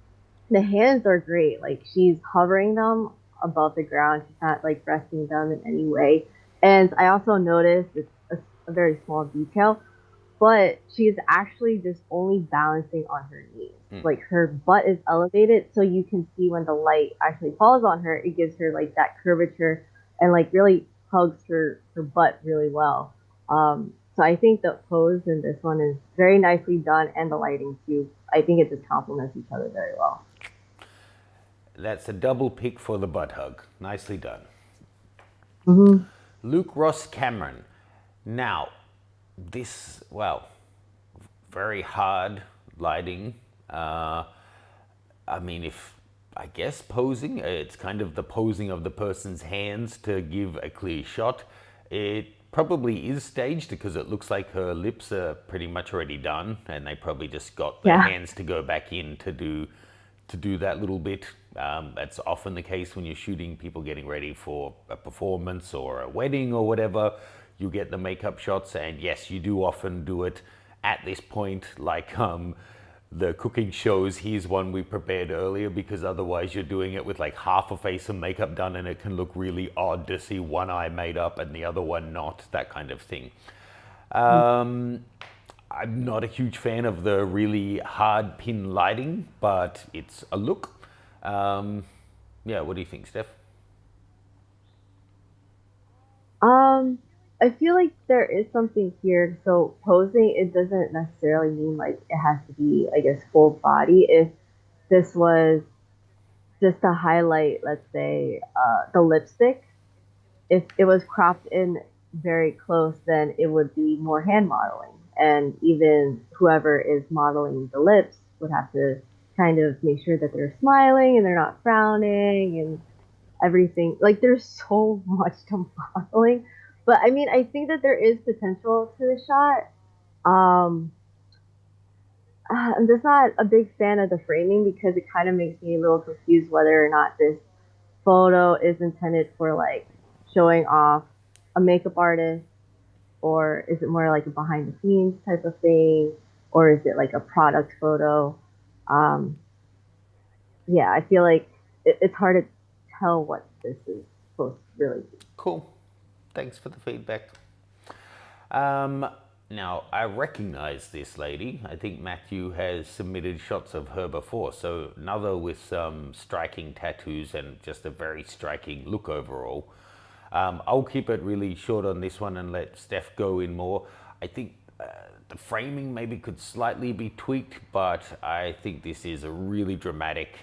the hands are great. Like she's hovering them above the ground. She's not like resting them in any way. And I also noticed it's a very small detail, but she's actually just only balancing on her knees. Like her butt is elevated, so you can see when the light actually falls on her, it gives her like that curvature and like really hugs her butt really well. So I think the pose in this one is very nicely done, and the lighting too. I think it just complements each other very well. That's a double pick for the butt hug. Nicely done. Hmm. Luke Ross Cameron. Now, well, very hard lighting. I mean, if I guess posing, it's kind of the posing of the person's hands to give a clear shot. It probably is staged because it looks like her lips are pretty much already done, and they probably just got the Yeah. hands to go back in to do that little bit. That's often the case when you're shooting people getting ready for a performance or a wedding or whatever. You get the makeup shots, and yes, you do often do it at this point, like the cooking shows. Here's one we prepared earlier, because otherwise you're doing it with like half a face of makeup done, and it can look really odd to see one eye made up and the other one not, that kind of thing. Um, I'm not a huge fan of the really hard pin lighting, but it's a look. Um, yeah, what do you think, Steph? Um, I feel like there is something here. So posing, it doesn't necessarily mean like it has to be, I guess, full body. If this was just to highlight, let's say, the lipstick, if it was cropped in very close, then it would be more hand modeling. And even whoever is modeling the lips would have to kind of make sure that they're smiling and they're not frowning and everything. Like there's so much to modeling. But I mean, I think that there is potential to the shot. Um, I'm just not a big fan of the framing because it kind of makes me a little confused whether or not this photo is intended for like showing off a makeup artist, or is it more like a behind the scenes type of thing, or is it like a product photo? Um, yeah, I feel like it's hard to tell what this is supposed to really be. Cool. Thanks for the feedback. Um, Now, I recognize this lady. I think Matthew has submitted shots of her before. So, another with some striking tattoos and just a very striking look overall. I'll keep it really short on this one and let Steph go in more. I think the framing maybe could slightly be tweaked, but I think this is a really dramatic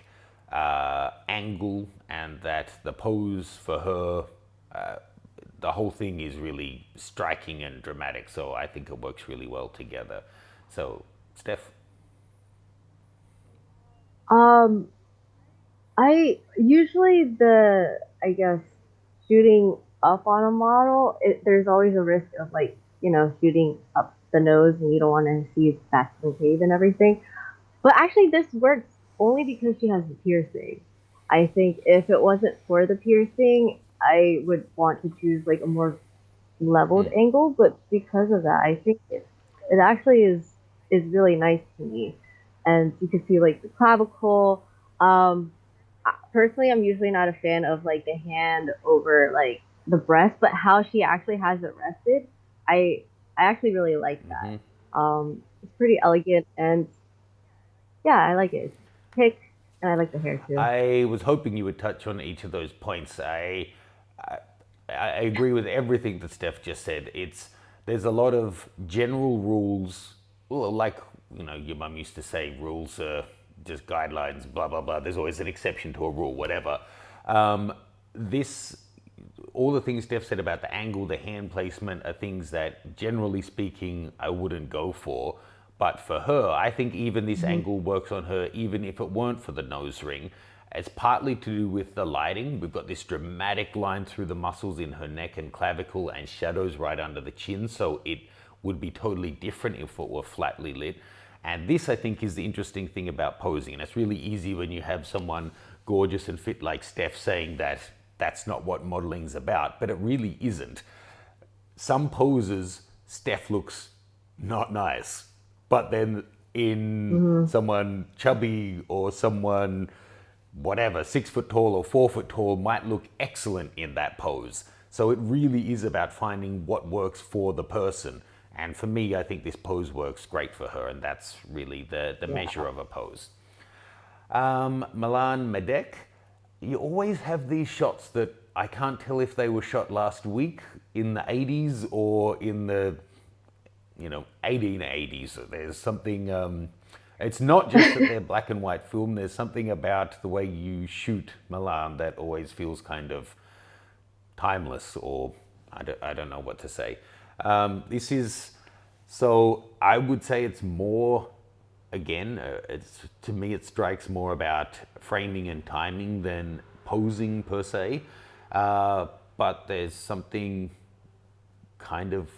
angle, and that the pose for her, the whole thing is really striking and dramatic. So I think it works really well together. So, Steph. Um, I usually I guess shooting up on a model, there's always a risk of like shooting up the nose, and you don't want to see its back concave and everything. But actually, this works only because she has the piercing. I think if it wasn't for the piercing, I would want to choose like a more leveled Mm. angle. But because of that, I think it actually is really nice to me, and you can see like the clavicle. Personally, I'm usually not a fan of like the hand over like the breast, but how she actually has it rested, I I actually really like that. Hmm. It's pretty elegant, and yeah, I like it. pick, and I like the hair too. I was hoping you would touch on each of those points. I agree with everything that Steph just said. There's a lot of general rules, well, like your mum used to say, rules are just guidelines, blah blah blah. There's always an exception to a rule, whatever. This all the things Steph said about the angle, the hand placement are things that, generally speaking, I wouldn't go for. But for her, I think even this Hmm. angle works on her, even if it weren't for the nose ring. It's partly to do with the lighting. We've got this dramatic line through the muscles in her neck and clavicle and shadows right under the chin, so it would be totally different if it were flatly lit. And this, I think, is the interesting thing about posing. And it's really easy when you have someone gorgeous and fit like Steph saying that that's not what modeling's about, but it really isn't. Some poses, Steph looks not nice, but then in Hmm. someone chubby or someone whatever, 6 foot tall or 4 foot tall might look excellent in that pose. So it really is about finding what works for the person. And for me, I think this pose works great for her, and that's really the Yeah. measure of a pose. Milan Medek, you always have these shots that I can't tell if they were shot last week in the 80s or in the 1880s. There's something, it's not just that they're black and white film, there's something about the way you shoot Milan that always feels kind of timeless, or I don't know what to say. This is, so I would say it's more, again, to me it strikes more about framing and timing than posing per se. But there's something kind of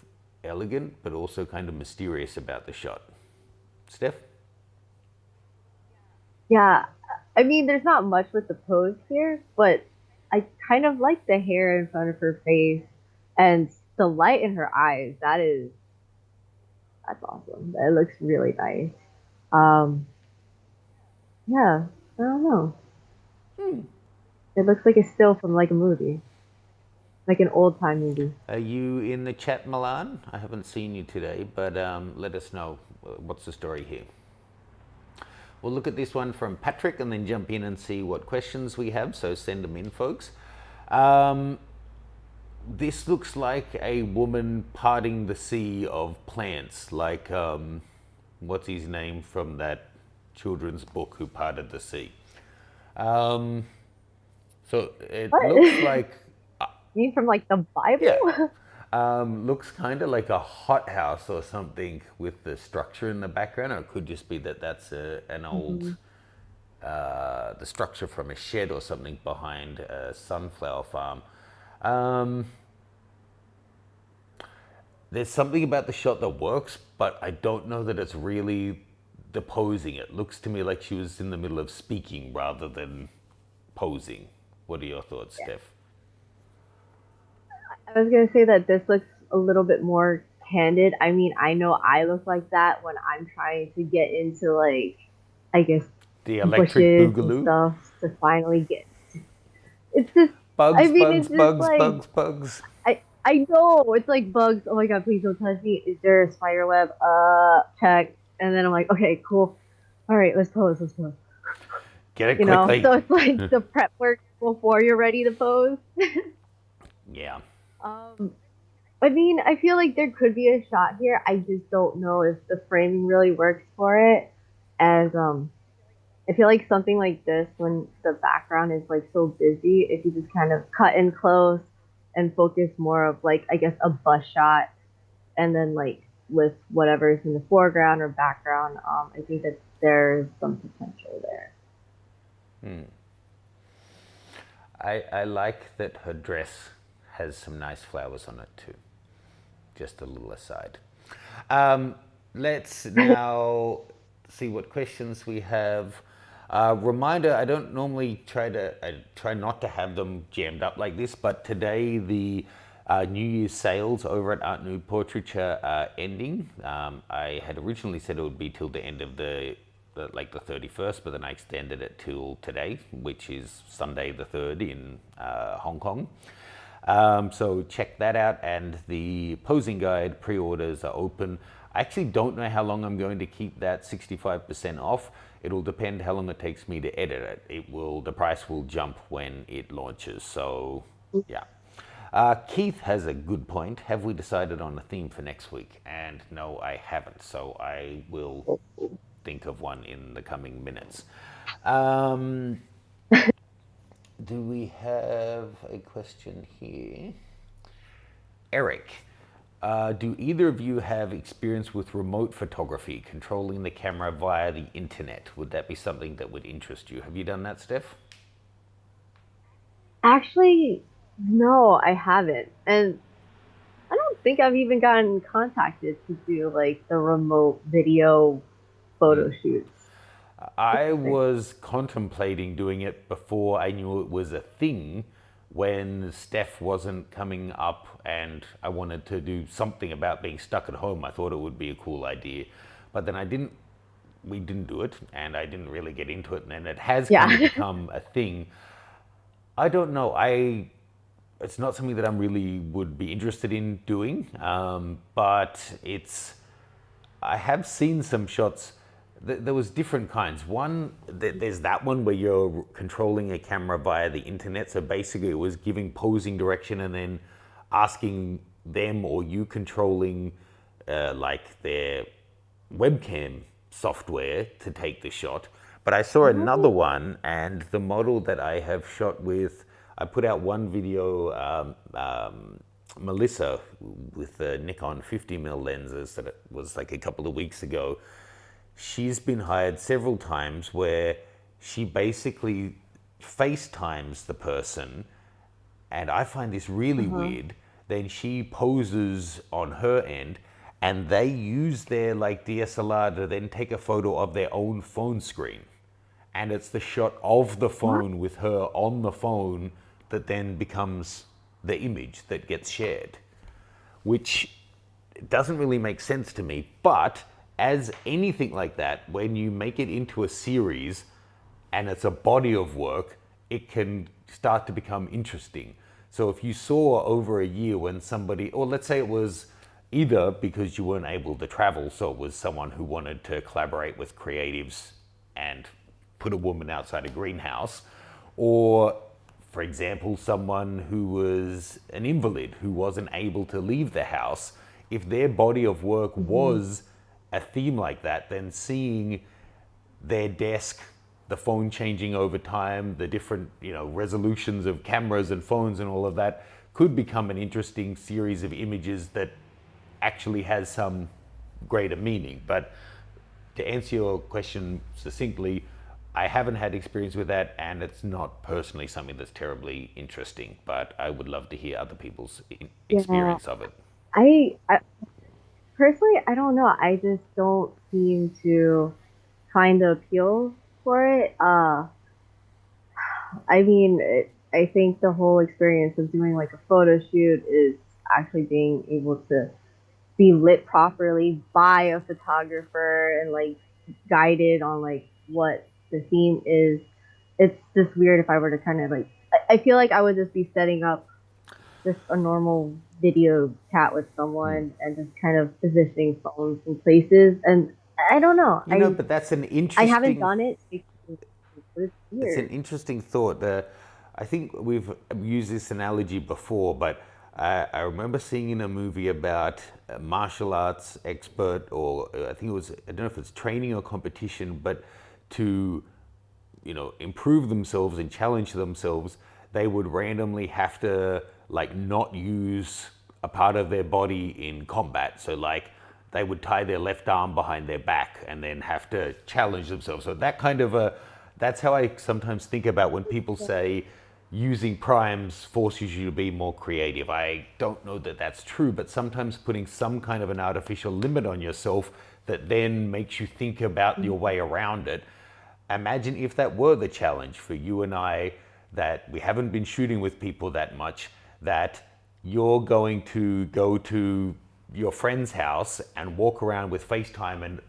elegant, but also kind of mysterious about the shot. Steph? Yeah. I mean, there's not much with the pose here, but I kind of like the hair in front of her face and the light in her eyes. That's awesome. That looks really nice. Um, yeah, I don't know. It looks like a still from like a movie, like an old time movie. Are you in the chat, Milan? I haven't seen you today, but let us know what's the story here. We'll look at this one from Patrick and then jump in and see what questions we have, so send them in, folks. This looks like a woman parting the sea of plants, like what's his name from that children's book who parted the sea. Um, so it What? looks like, You mean from like the yeah, Bible? looks kind of like a hothouse or something with the structure in the background, or it could just be that that's an old, Mhm. the structure from a shed or something behind a sunflower farm. Um, there's something about the shot that works, but I don't know that it's really the posing. It looks to me like she was in the middle of speaking rather than posing. What are your thoughts, Yeah. Steph? I was gonna say that this looks a little bit more candid. I mean, I know I look like that when I'm trying to get into like, I guess, The electric bushes and boogaloo? stuff to finally get. It's just, I Bugs, mean, bugs, it's just bugs, like bugs, bugs. I know it's like bugs. Oh my god, please don't touch me. Is there a spider web? Check. And then I'm like, okay, cool. All right, let's pose. Let's pose. Get it You know, quickly. so it's like the prep work before you're ready to pose. Yeah. Um, I mean, I feel like there could be a shot here. I just don't know if the framing really works for it. As I feel like something like this, when the background is like so busy, if you just kind of cut in close and focus more of like I guess a bus shot, and then like with whatever's in the foreground or background, I think that there's some potential there. I like that her dress has some nice flowers on it too. Just a little aside. Let's now see what questions we have. Reminder: I don't normally I try not to have them jammed up like this, but today the New Year's sales over at Art Nude Portraiture are ending. I had originally said it would be till the end of like the 31st, but then I extended it till today, which is Sunday the 3rd in Hong Kong. So check that out, and the posing guide pre-orders are open. I actually don't know how long I'm going to keep that 65% off. It'll depend how long it takes me to edit it. The price will jump when it launches. So, yeah. Keith has a good point. Have we decided on a theme for next week? And no, I haven't. So I will think of one in the coming minutes. Um, do we have a question here? Eric, do either of you have experience with remote photography, controlling the camera via the internet? Would that be something that would interest you? Have you done that, Steph? Actually, no, I haven't. And I don't think I've even gotten contacted to do like the remote video photo shoots. I Interesting. was contemplating doing it before I knew it was a thing when Steph wasn't coming up and I wanted to do something about being stuck at home. I thought it would be a cool idea. But then we didn't do it and I didn't really get into it. And then it has kind of Yeah. become a thing. I don't know. It's not something that I'm really would be interested in doing, but I have seen some shots. There was different kinds. One, there's that one where you're controlling a camera via the internet. So basically, it was giving posing direction and then asking them or you controlling like their webcam software to take the shot. But I saw another Oh, one, and the model that I have shot with, I put out one video, Melissa, with the Nikon 50mm lenses that it was like a couple of weeks ago. She's been hired several times where she basically FaceTimes the person, and I find this really uh-huh. weird. Then she poses on her end, and they use their like DSLR to then take a photo of their own phone screen, and it's the shot of the What? phone with her on the phone that then becomes the image that gets shared, which doesn't really make sense to me. But as anything like that, when you make it into a series and it's a body of work, it can start to become interesting. So if you saw over a year when somebody, or let's say it was either because you weren't able to travel, so it was someone who wanted to collaborate with creatives and put a woman outside a greenhouse, or for example, someone who was an invalid who wasn't able to leave the house, if their body of work Hmm. was a theme like that, then seeing their desk, the phone changing over time, the different, resolutions of cameras and phones and all of that could become an interesting series of images that actually has some greater meaning. But to answer your question succinctly, I haven't had experience with that, and it's not personally something that's terribly interesting. But I would love to hear other people's Yeah. experience of it. I personally, I don't know. I just don't seem to find the appeal for it. I mean, I think the whole experience of doing like a photo shoot is actually being able to be lit properly by a photographer and like guided on like what the theme is. It's just weird if I were to kind of like, I feel like I would just be setting up just a normal video chat with someone and just kind of positioning phones in places. And I don't know. But that's an I haven't interesting done it, but it's It's an weird. interesting thought. I think we've used this analogy before, but I remember seeing in a movie about a martial arts expert, or I think it was, I don't know if it's training or competition, but to, improve themselves and challenge themselves, they would randomly have to like not use a part of their body in combat. So like they would tie their left arm behind their back and then have to challenge themselves. So that's how I sometimes think about when people say using primes forces you to be more creative. I don't know that that's true, but sometimes putting some kind of an artificial limit on yourself that then makes you think about your way around it. Imagine if that were the challenge for you and I, that we haven't been shooting with people that much, that you're going to go to your friend's house and walk around with FaceTime, and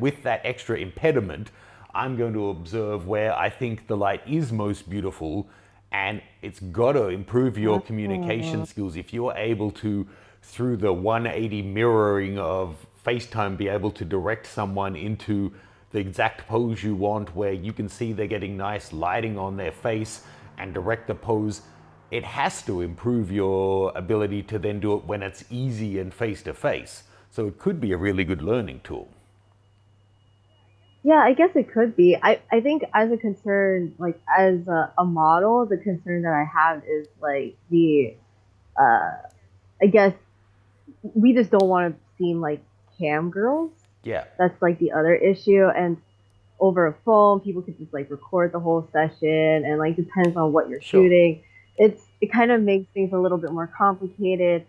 with that extra impediment, I'm going to observe where I think the light is most beautiful, and it's got to improve your communication Oh, skills if you're able to, through the 180 mirroring of FaceTime be able to direct someone into the exact pose you want, where you can see they're getting nice lighting on their face and direct the pose, it has to improve your ability to then do it when it's easy and face to face. So it could be a really good learning tool. Yeah, I guess it could be. I think as a concern, like as a model, the concern that I have is like uh, I guess we just don't want to seem like cam girls. Yeah, That's like the other issue. And over a phone, people could just like record the whole session and like depends on what you're sure. shooting. It kind of makes things a little bit more complicated.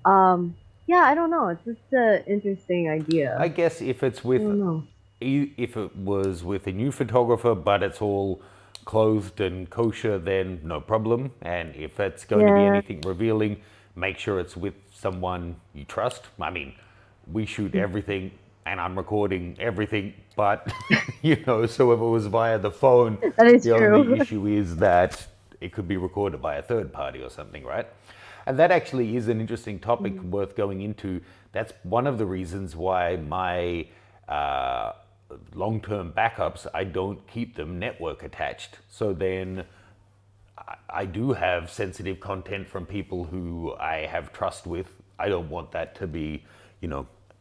Yeah, I don't know. It's just an interesting I idea. guess if it's I with, don't know. if it was with a new photographer, but it's all clothed and kosher, then no problem. And if it's going to be Yeah. anything revealing, make sure it's with someone you trust. I mean, we shoot everything and I'm recording everything, but so if it was via the phone, That is the only true. issue is that it could be recorded by a third party or something, right? And that actually is an interesting topic Mm. worth going into. That's one of the reasons why my uh, long-term backups, I don't keep them network attached. So then I do have sensitive content from people who I have trust with. I don't want that to be,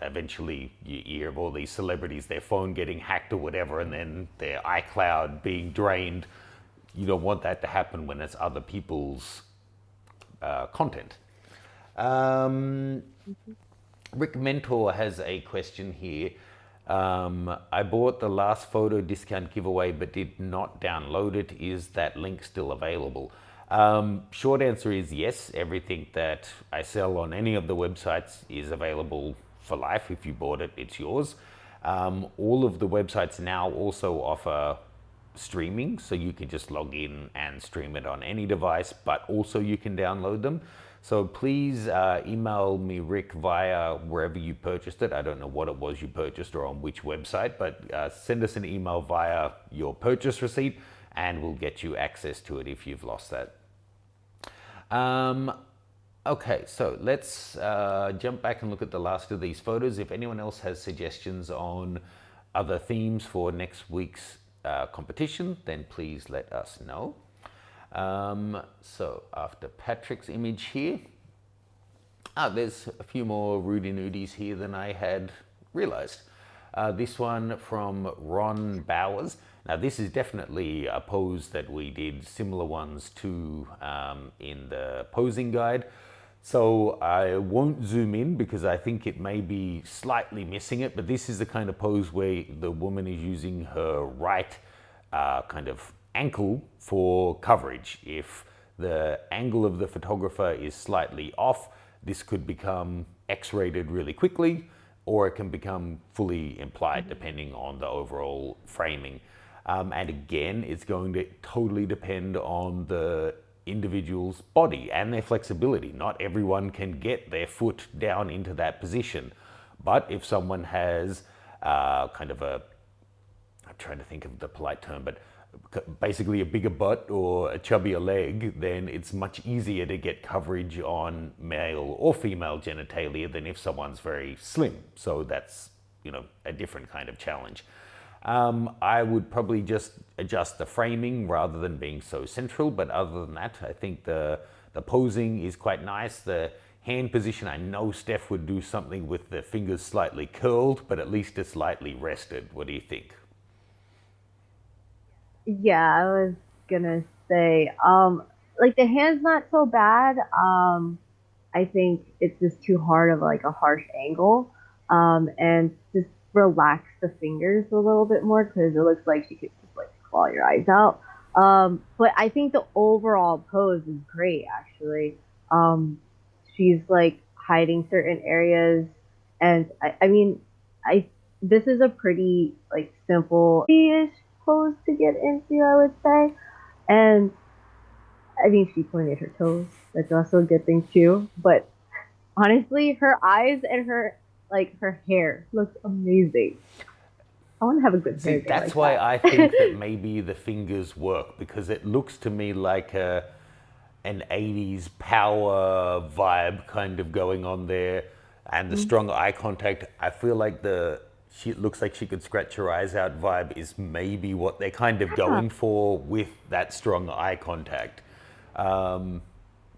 eventually you hear of all these celebrities, their phone getting hacked or whatever, and then their iCloud being drained. You don't want that to happen when it's other people's content. Um, Rick Mentor has a question here. I bought the last photo discount giveaway but did not download it. Is that link still available? Short answer is yes. Everything that I sell on any of the websites is available for life. If you bought it, it's yours. All of the websites now also offer streaming, so you can just log in and stream it on any device, but also you can download them. So please email me, Rick, via wherever you purchased it. I don't know what it was you purchased or on which website, but send us an email via your purchase receipt and we'll get you access to it if you've lost that. Okay, so let's jump back and look at the last of these photos. If anyone else has suggestions on other themes for next week's competition, then please let us know. So after Patrick's image here, there's a few more Rudy Nudies here than I had realized. This one from Ron Bowers. Now this is definitely a pose that we did similar ones to in the posing guide. So I won't zoom in because I think it may be slightly missing it, but this is the kind of pose where the woman is using her right kind of ankle for coverage. If the angle of the photographer is slightly off, this could become X-rated really quickly, or it can become fully implied depending on the overall framing. And again, it's going to totally depend on the individual's body and their flexibility. Not everyone can get their foot down into that position. But if someone has kind of a, I'm trying to think of the polite term, but basically a bigger butt or a chubbier leg, then it's much easier to get coverage on male or female genitalia than if someone's very slim. So that's, a different kind of challenge. I would probably just adjust the framing rather than being so central, but other than that, I think the posing is quite nice. The hand position, I know Steph would do something with the fingers slightly curled, but at least it's slightly rested. What do you think? Yeah, I was gonna say, like the hand's not so bad. I think it's just too hard of like a harsh angle. And just relax the fingers a little bit more because it looks like she could just like claw your eyes out. But I think the overall pose is great actually. Um, she's like hiding certain areas, and I mean, I this is a pretty like simple-ish pose to get into, I would say. And I mean, she pointed her toes. That's also a good thing too. But honestly, her eyes and her hair looks amazing. I want to have a good See, hair day that's like why that. I think that maybe the fingers work, because it looks to me like an 80s power vibe kind of going on there. And the strong eye contact, I feel like she looks like she could scratch her eyes out vibe is maybe what they're kind of Yeah. going for with that strong eye contact.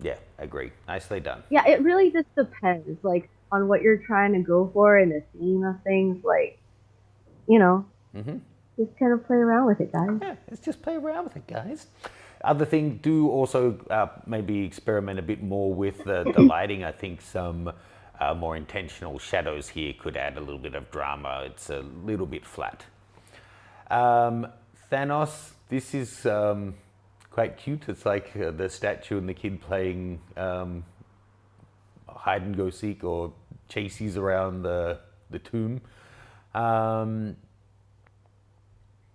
Yeah, agree. Nicely done. Yeah, it really just depends, like, on what you're trying to go for and the theme of things. Like, you know, just kind of play around with it, guys. Yeah, let's just play around with it, guys. Other thing, do also maybe experiment a bit more with the lighting. I think some more intentional shadows here could add a little bit of drama. It's a little bit flat. Thanos, this is quite cute. It's like the statue and the kid playing hide and go seek or chases around the tomb.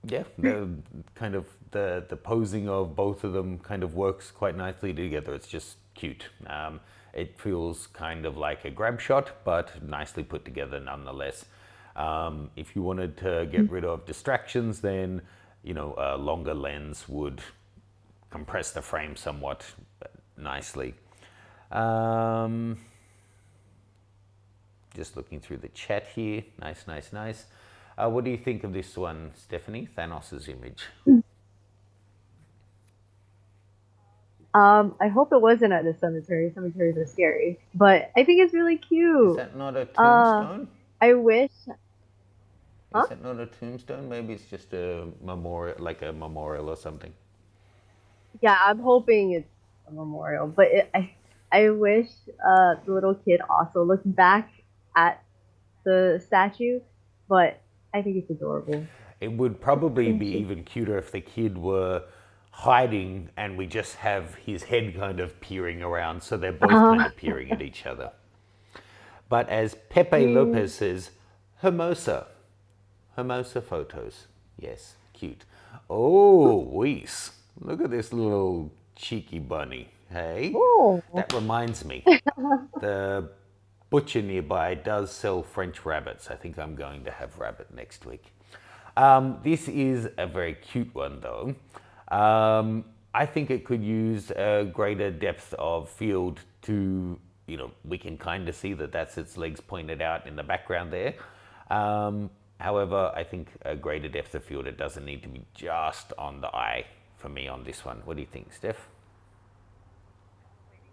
Yeah, the kind of the posing of both of them kind of works quite nicely together. It's just cute. It feels kind of like a grab shot, but nicely put together nonetheless. If you wanted to get rid of distractions, then a longer lens would compress the frame somewhat nicely. Just looking through the chat here. Nice, nice, nice. What do you think of this one, Stephanie? Thanos' image. I hope it wasn't at the cemetery. Cemeteries are scary, but I think it's really Is cute. that not a tombstone? I wish. Is Huh? that not a tombstone? Maybe it's just a memorial, like a memorial or something. Yeah, I'm hoping it's a memorial, but I wish the little kid also looked back at the statue, but I think it's adorable. It would probably be even cuter if the kid were hiding and we just have his head kind of peering around, so they're both kind of peering at each other. But as Pepe Lopez says, Hermosa. Hermosa photos. Yes, cute. Oh, Weiss. Look at this little cheeky bunny. Hey? Oh, That reminds me. The butcher nearby does sell French rabbits. I think I'm going to have rabbit next week. This is a very cute one though. I think it could use a greater depth of field to, we can kind of see that that's its legs pointed out in the background there. However, I think a greater depth of field, it doesn't need to be just on the eye for me on this one. What do you think, Steph?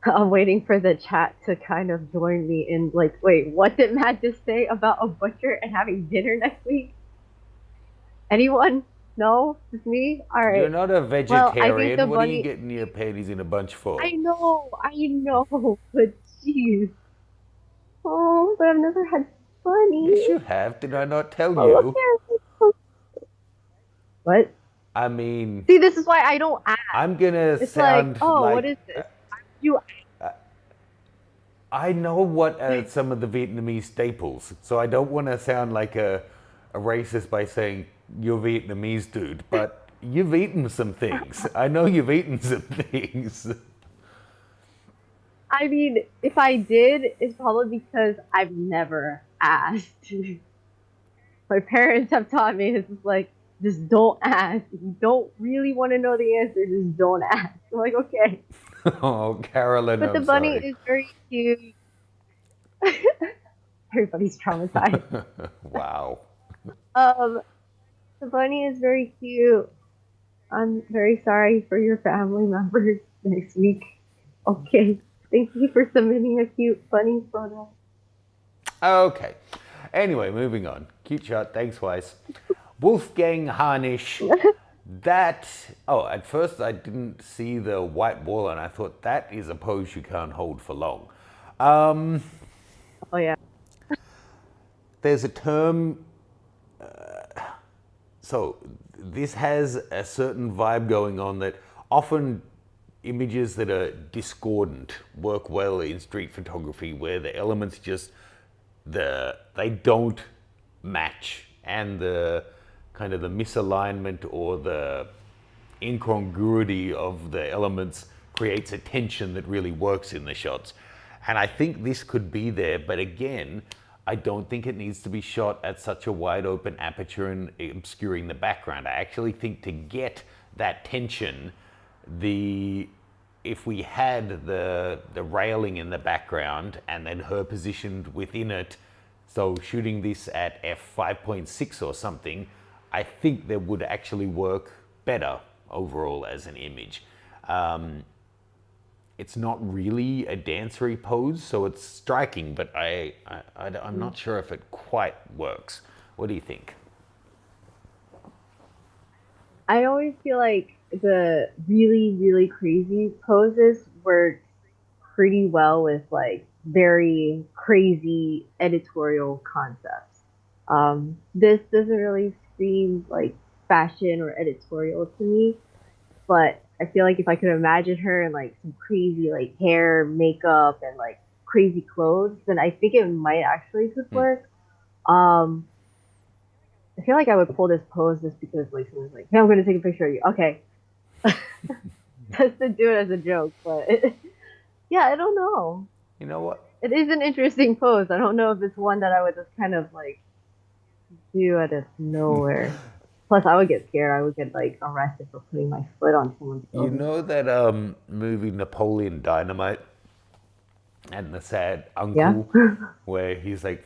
I'm waiting for the chat to kind of join me in, like, wait, what did Matt just say about a butcher and having dinner next week? Anyone? No? Just me? All You're right. not a Well, I think vegetarian. the What are you bunny. getting your panties in a bunch for? I know, but jeez. Oh, but I've never had Yes, bunny. you have. Did I not tell Oh, look you? there. What? I mean, See, this is why I don't ask. I'm gonna It's like, sound oh, what like is this? You. I know what are some of the Vietnamese staples, so I don't want to sound like a racist by saying you're Vietnamese, dude. But you've eaten some things. I know you've eaten some things. I mean, if I did, it's probably because I've never asked. My parents have taught me it's just like, just don't ask. If you don't really want to know the answer, just don't ask. I'm like, okay. Oh, Carolyn, But the I'm bunny sorry. is very cute. Everybody's traumatized. Wow. Um, the bunny is very cute. I'm very sorry for your family members next week. Okay. Thank you for submitting a cute bunny photo. Okay. Anyway, moving on. Cute shot. Thanks, Weiss. Wolfgang Harnisch. At first I didn't see the white ball and I thought that is a pose you can't hold for long. Oh yeah. There's a term, so this has a certain vibe going on that often images that are discordant work well in street photography where the elements just, they don't match and the kind of the misalignment or the incongruity of the elements creates a tension that really works in the shots. And I think this could be there, but again, I don't think it needs to be shot at such a wide open aperture and obscuring the background. I actually think to get that tension, the if we had the railing in the background and then her positioned within it, so shooting this at f5.6 or something, I think that would actually work better overall as an image. It's not really a dancery pose, so it's striking, but I'm not sure if it quite works. What do you think? I always feel like the really, really crazy poses work pretty well with like very crazy editorial concepts. This doesn't really scream like fashion or editorial to me, but I feel like if I could imagine her in like some crazy like hair, makeup, and like crazy clothes, then I think it might actually could Hmm. work. Um, I feel like I would pull this pose just because like someone's like, "Hey, I'm going to take a picture of you." Okay, just to do it as a joke, but yeah, I don't know. You know what? It is an interesting pose. I don't know if it's one that I would just kind of like do out of nowhere. Plus, I would get scared. I would get like arrested for putting my foot on someone's You shoulder. know that movie Napoleon Dynamite and the sad Yeah. uncle, where he's like,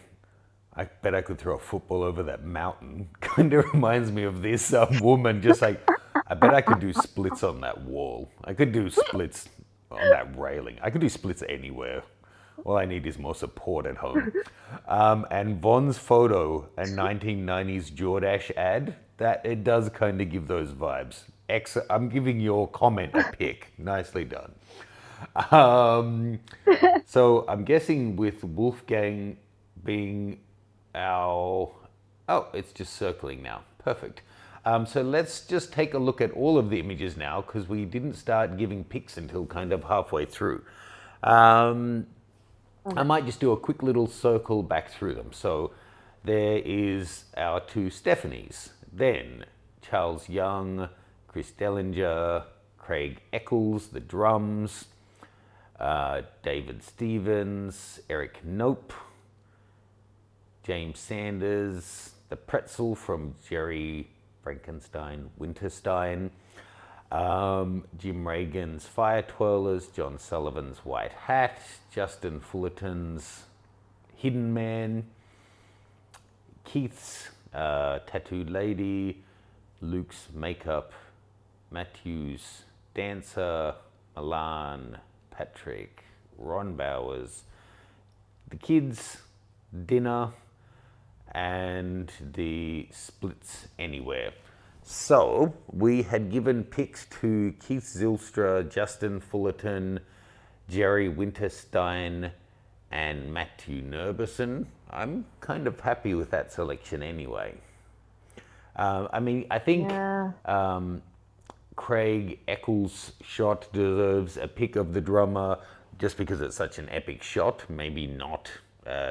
I bet I could throw a football over that mountain. Kind of reminds me of this woman, just like, I bet I could do splits on that wall. I could do splits on that railing. I could do splits anywhere. All I need is more support at home. And Von's photo, a 1990s Jordache ad, that it does kind of give those vibes. I'm giving your comment a pick. Nicely done. Um, so I'm guessing with Wolfgang being our... Oh, it's just circling now. Perfect. So let's just take a look at all of the images now because we didn't start giving pics until kind of halfway through. Um, I Okay. might just do a quick little circle back through them. So there is our two Stephanies, then Charles Young, Chris Dellinger, Craig Eccles, the drums, David Stevens, Eric Nope, James Sanders, the pretzel from Jerry Frankenstein Winterstein, Jim Reagan's Fire Twirlers, John Sullivan's White Hat, Justin Fullerton's Hidden Man, Keith's Tattooed Lady, Luke's Makeup, Matthew's Dancer, Milan, Patrick, Ron Bowers, the kids' dinner, and the splits anywhere. So we had given picks to Keith Zilstra, Justin Fullerton, Jerry Winterstein, and Matthew Nerberson. I'm kind of happy with that selection anyway. I mean, I think Yeah. Craig Eccles' shot deserves a pick of the drummer just because it's such an epic shot. Maybe not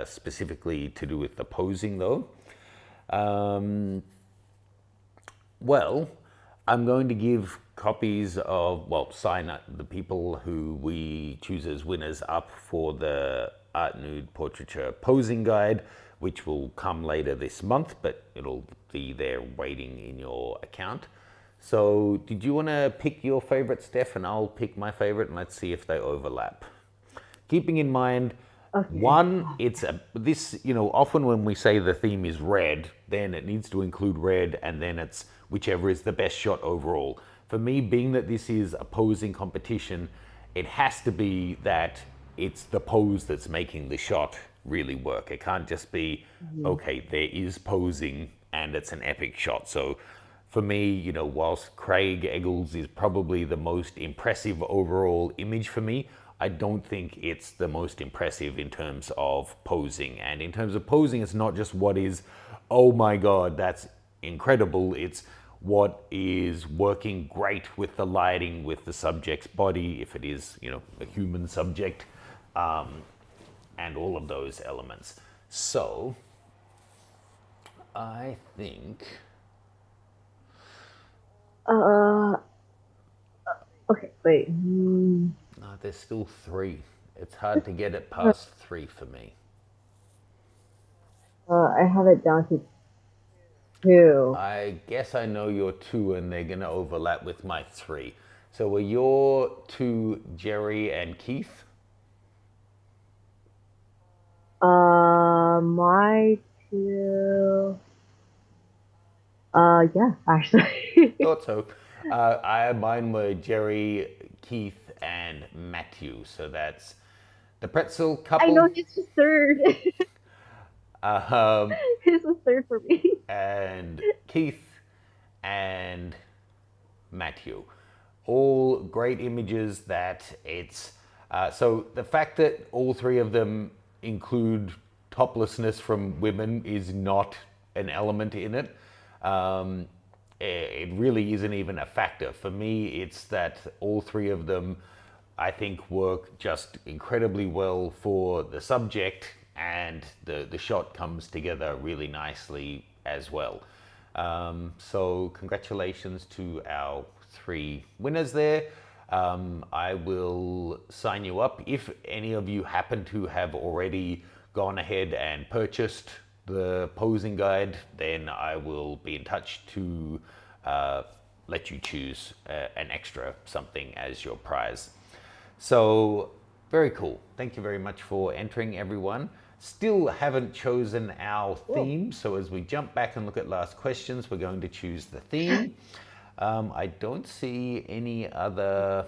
specifically to do with the posing though. Um, well, I'm going to give copies of, well, sign up the people who we choose as winners up for the Art Nude Portraiture Posing Guide, which will come later this month, but it'll be there waiting in your account. So, did you want to pick your favorite, Steph, and I'll pick my favorite, and let's see if they overlap. Keeping in mind, Okay. one, it's a this often when we say the theme is red, then it needs to include red, and then it's whichever is the best shot overall. For me, being that this is a posing competition, it has to be that it's the pose that's making the shot really work. It can't just be Mhm. okay, there is posing and it's an epic shot. So for me, whilst Craig Eggles is probably the most impressive overall image for me, I don't think it's the most impressive in terms of posing. And in terms of posing, it's not just what is, oh my God, that's incredible. It's what is working great with the lighting, with the subject's body, if it is, a human subject, and all of those elements. So I think Uh. Okay. Wait. there's still three. It's hard to get it past three for me. I have it down to two. I guess I know your two, and they're going to overlap with my three. So were your two Jerry and Keith? My two. Yeah, actually. Thought so. Mine were Jerry, Keith, and Matthew. So that's the pretzel I know couple, he's the third. um, He's the third for me. and Keith and Matthew. All great images that it's. So the fact that all three of them include toplessness from women is not an element in it. It really isn't even a factor. For me, it's that all three of them, I think, work just incredibly well for the subject, and the shot comes together really nicely as well. So congratulations to our three winners there. I will sign you up. If any of you happen to have already gone ahead and purchased the posing guide, then I will be in touch to let you choose an extra something as your prize. So very cool. Thank you very much for entering, everyone. Still haven't chosen our theme, so as we jump back and look at last questions, we're going to choose the theme. I don't see any other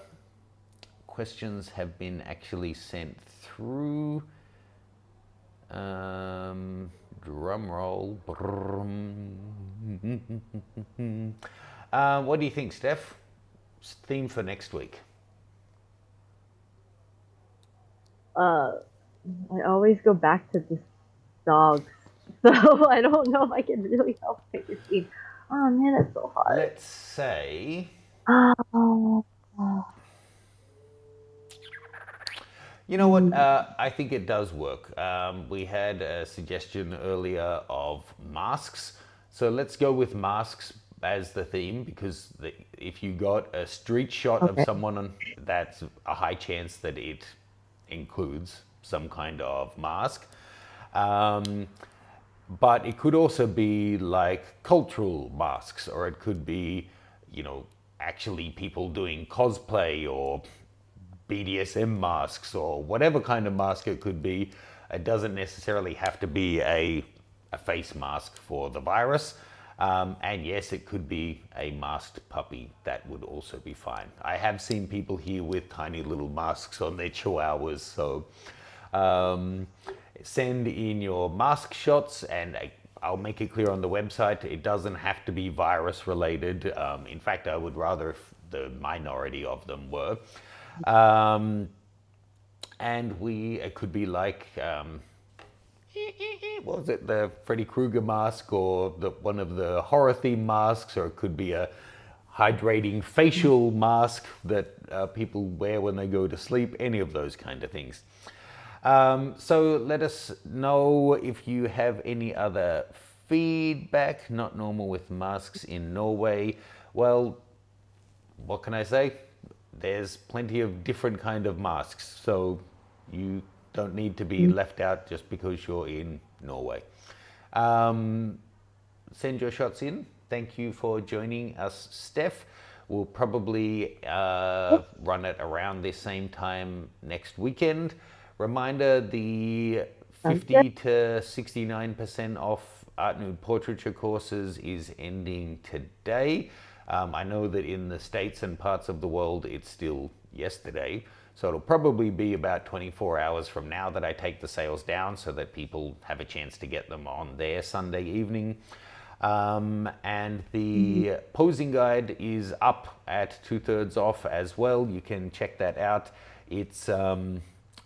questions have been actually sent through. Drum roll. What do you think, Steph? Theme for next week. I always go back to this dogs, so I don't know if I can really help pick a team. Oh man, it's so hard. Let's say. Oh. You know what? I think it does work. We had a suggestion earlier of masks. So let's go with masks as the theme, because if you got a street shot of Okay. someone, that's a high chance that it includes some kind of mask. But it could also be like cultural masks, or it could be, actually people doing cosplay or BDSM masks or whatever kind of mask it could be. It doesn't necessarily have to be a face mask for the virus. And yes, it could be a masked puppy. That would also be fine. I have seen people here with tiny little masks on their chihuahuas. So send in your mask shots, and I'll make it clear on the website, it doesn't have to be virus related. In fact, I would rather if the minority of them were. And it could be like, what was it, the Freddy Krueger mask, or one of the horror theme masks, or it could be a hydrating facial mask that people wear when they go to sleep, any of those kind of things. So let us know if you have any other feedback. Not normal with masks in Norway. Well, what can I say? There's plenty of different kind of masks, so you don't need to be left out just because you're in Norway. Send your shots in. Thank you for joining us, Steph. We'll probably run it around the same time next weekend. Reminder, the 50 to 69% off Art Nude Portraiture courses is ending today. I know that in the States and parts of the world, it's still yesterday. So it'll probably be about 24 hours from now that I take the sales down, so that people have a chance to get them on their Sunday evening. And the posing guide is up at 2/3 off as well. You can check that out. It's, I'm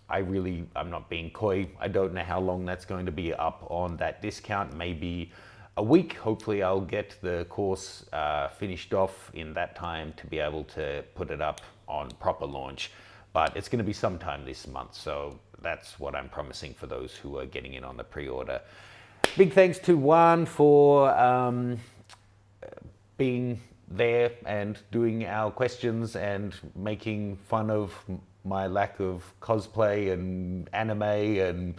not being coy. I don't know how long that's going to be up on that discount. Maybe a week. Hopefully I'll get the course finished off in that time to be able to put it up on proper launch. But it's going to be sometime this month, so that's what I'm promising for those who are getting in on the pre-order. Big thanks to Juan for being there and doing our questions and making fun of my lack of cosplay and anime and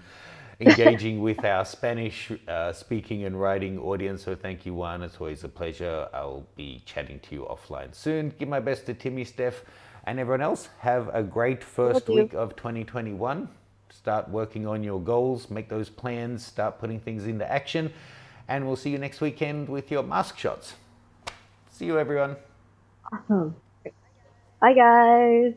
engaging with our Spanish speaking and writing audience. So thank you, Juan. It's always a pleasure. I'll be chatting to you offline soon. Give my best to Timmy, Steph, and everyone else. Have a great Will first do. week of 2021. Start working on your goals, make those plans, start putting things into action. And we'll see you next weekend with your mask shots. See you, everyone. Awesome. Bye, guys.